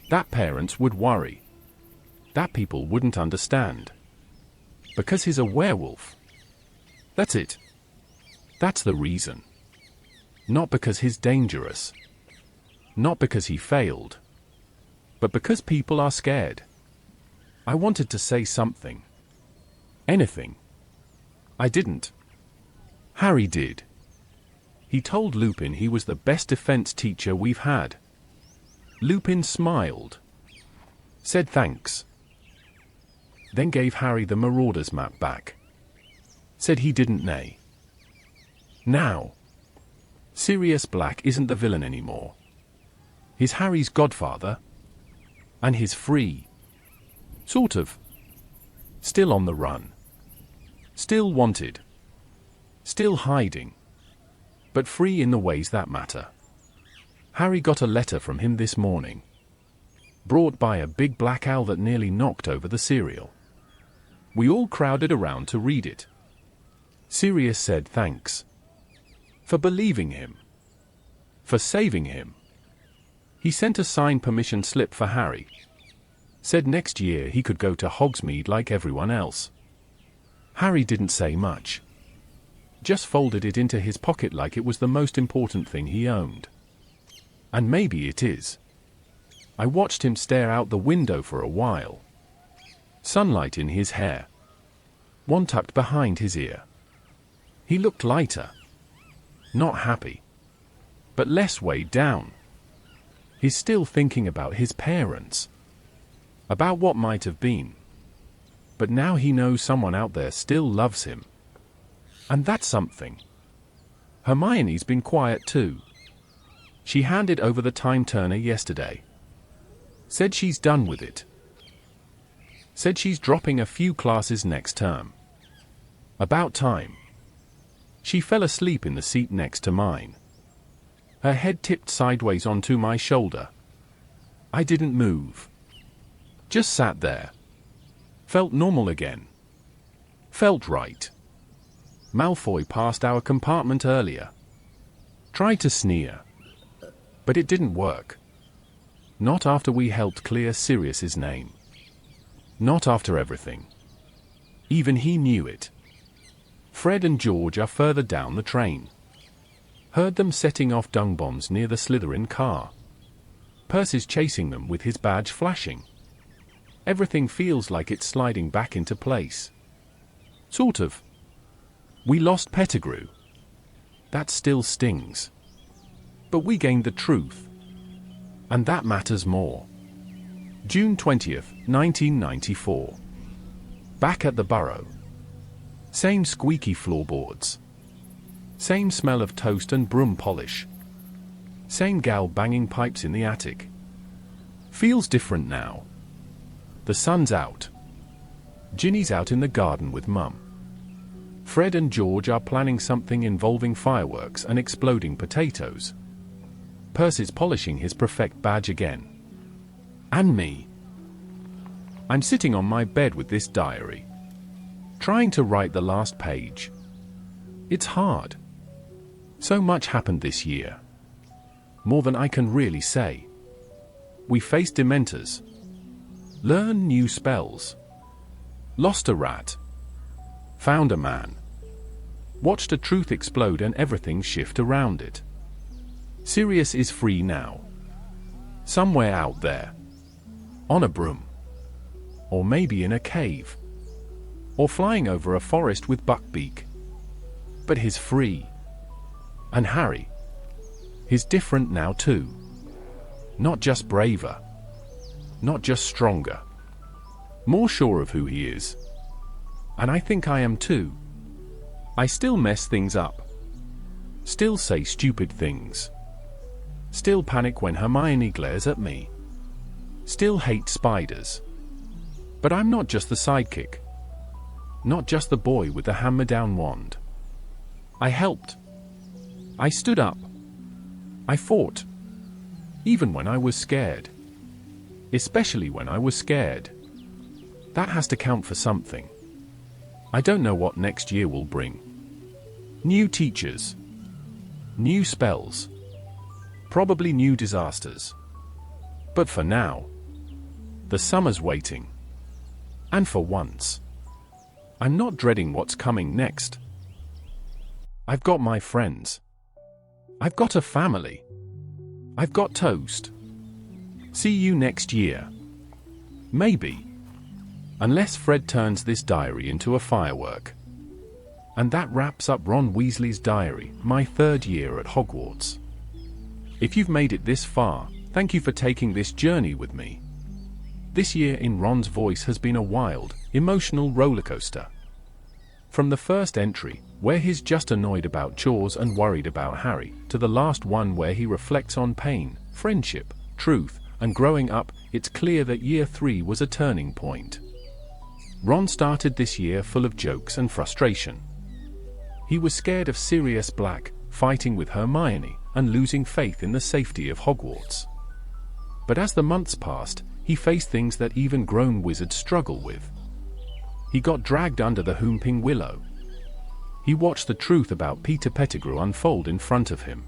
That parents would worry. That people wouldn't understand. Because he's a werewolf. That's it. That's the reason. Not because he's dangerous. Not because he failed. But because people are scared. I wanted to say something. Anything. I didn't. Harry did. He told Lupin he was the best defense teacher we've had. Lupin smiled. Said thanks. Then gave Harry the Marauder's map back. Said he didn't nay. Now. Sirius Black isn't the villain anymore. He's Harry's godfather. And he's free. Sort of. Still on the run. Still wanted. Still hiding. But free in the ways that matter. Harry got a letter from him this morning. Brought by a big black owl that nearly knocked over the cereal. We all crowded around to read it. Sirius said thanks. For believing him. For saving him. He sent a signed permission slip for Harry. Said next year he could go to Hogsmeade like everyone else. Harry didn't say much. Just folded it into his pocket like it was the most important thing he owned. And maybe it is. I watched him stare out the window for a while. Sunlight in his hair. One tucked behind his ear. He looked lighter. Not happy. But less weighed down. He's still thinking about his parents. About what might have been. But now he knows someone out there still loves him. And that's something. Hermione's been quiet too. She handed over the time turner yesterday. Said she's done with it. Said she's dropping a few classes next term. About time. She fell asleep in the seat next to mine. Her head tipped sideways onto my shoulder. I didn't move. Just sat there. Felt normal again. Felt right. Malfoy passed our compartment earlier. Tried to sneer. But it didn't work. Not after we helped clear Sirius's name. Not after everything. Even he knew it. Fred and George are further down the train. Heard them setting off dung bombs near the Slytherin car. Percy's chasing them with his badge flashing. Everything feels like it's sliding back into place. Sort of. We lost Pettigrew. That still stings. But we gained the truth. And that matters more. June 20th, 1994. Back at the burrow. Same squeaky floorboards. Same smell of toast and broom polish. Same gal banging pipes in the attic. Feels different now. The sun's out. Ginny's out in the garden with Mum. Fred and George are planning something involving fireworks and exploding potatoes. Percy's polishing his Prefect badge again. And me. I'm sitting on my bed with this diary, trying to write the last page. It's hard. So much happened this year. More than I can really say. We faced Dementors. Learned new spells. Lost a rat. Found a man. Watched a truth explode and everything shift around it. Sirius is free now. Somewhere out there. On a broom. Or maybe in a cave. Or flying over a forest with Buckbeak. But he's free. And Harry. He's different now too. Not just braver. Not just stronger. More sure of who he is. And I think I am too. I still mess things up. Still say stupid things. Still panic when Hermione glares at me. Still hate spiders. But I'm not just the sidekick. Not just the boy with the hammer-down wand. I helped. I stood up. I fought. Even when I was scared. Especially when I was scared. That has to count for something. I don't know what next year will bring. New teachers. New spells. Probably new disasters. But for now, the summer's waiting. And for once, I'm not dreading what's coming next. I've got my friends. I've got a family. I've got toast. See you next year. Maybe. Unless Fred turns this diary into a firework. And that wraps up Ron Weasley's diary, my 3rd year at Hogwarts. If you've made it this far, thank you for taking this journey with me. This year in Ron's voice has been a wild, emotional rollercoaster. From the first entry, where he's just annoyed about chores and worried about Harry, to the last one where he reflects on pain, friendship, truth, and growing up, it's clear that year 3 was a turning point. Ron started this year full of jokes and frustration. He was scared of Sirius Black, fighting with Hermione, and losing faith in the safety of Hogwarts. But as the months passed, he faced things that even grown wizards struggle with. He got dragged under the whomping willow. He watched the truth about Peter Pettigrew unfold in front of him.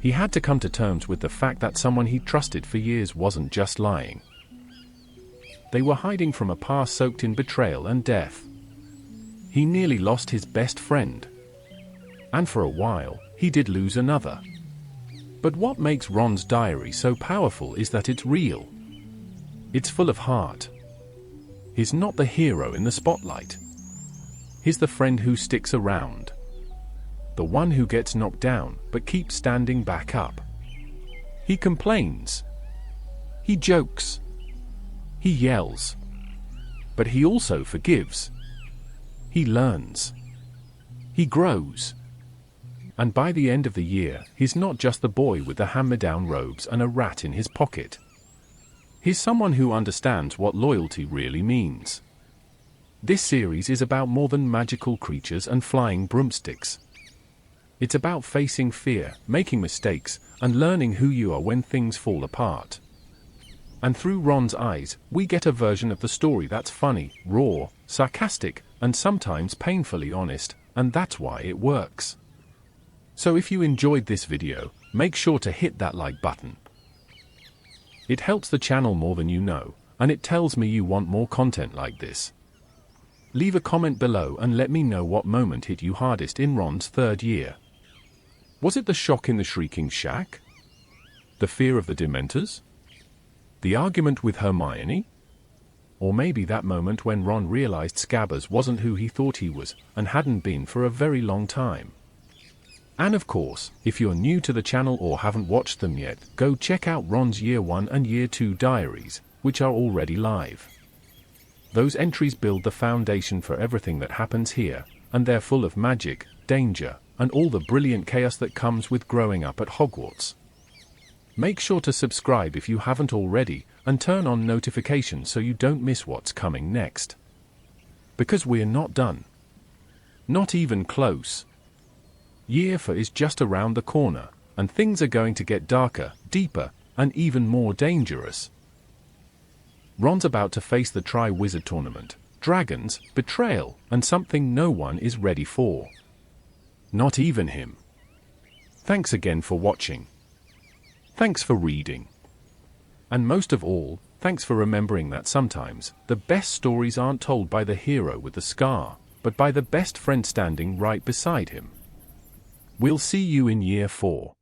He had to come to terms with the fact that someone he trusted for years wasn't just lying. They were hiding from a past soaked in betrayal and death. He nearly lost his best friend. And for a while, he did lose another. But what makes Ron's diary so powerful is that it's real. It's full of heart. He's not the hero in the spotlight. He's the friend who sticks around. The one who gets knocked down, but keeps standing back up. He complains. He jokes. He yells. But he also forgives. He learns. He grows. And by the end of the year, he's not just the boy with the hammer-down robes and a rat in his pocket. He's someone who understands what loyalty really means. This series is about more than magical creatures and flying broomsticks. It's about facing fear, making mistakes, and learning who you are when things fall apart. And through Ron's eyes, we get a version of the story that's funny, raw, sarcastic, and sometimes painfully honest, and that's why it works. So if you enjoyed this video, make sure to hit that like button. It helps the channel more than you know, and it tells me you want more content like this. Leave a comment below and let me know what moment hit you hardest in Ron's 3rd year. Was it the shock in the Shrieking Shack? The fear of the Dementors? The argument with Hermione? Or maybe that moment when Ron realized Scabbers wasn't who he thought he was, and hadn't been for a very long time. And of course, if you're new to the channel or haven't watched them yet, go check out Ron's Year 1 and Year 2 diaries, which are already live. Those entries build the foundation for everything that happens here, and they're full of magic, danger, and all the brilliant chaos that comes with growing up at Hogwarts. Make sure to subscribe if you haven't already, and turn on notifications so you don't miss what's coming next. Because we're not done. Not even close. Year 4 is just around the corner, and things are going to get darker, deeper, and even more dangerous. Ron's about to face the Tri-Wizard Tournament, dragons, betrayal, and something no one is ready for. Not even him. Thanks again for watching. Thanks for reading. And most of all, thanks for remembering that sometimes, the best stories aren't told by the hero with the scar, but by the best friend standing right beside him. We'll see you in Year 4.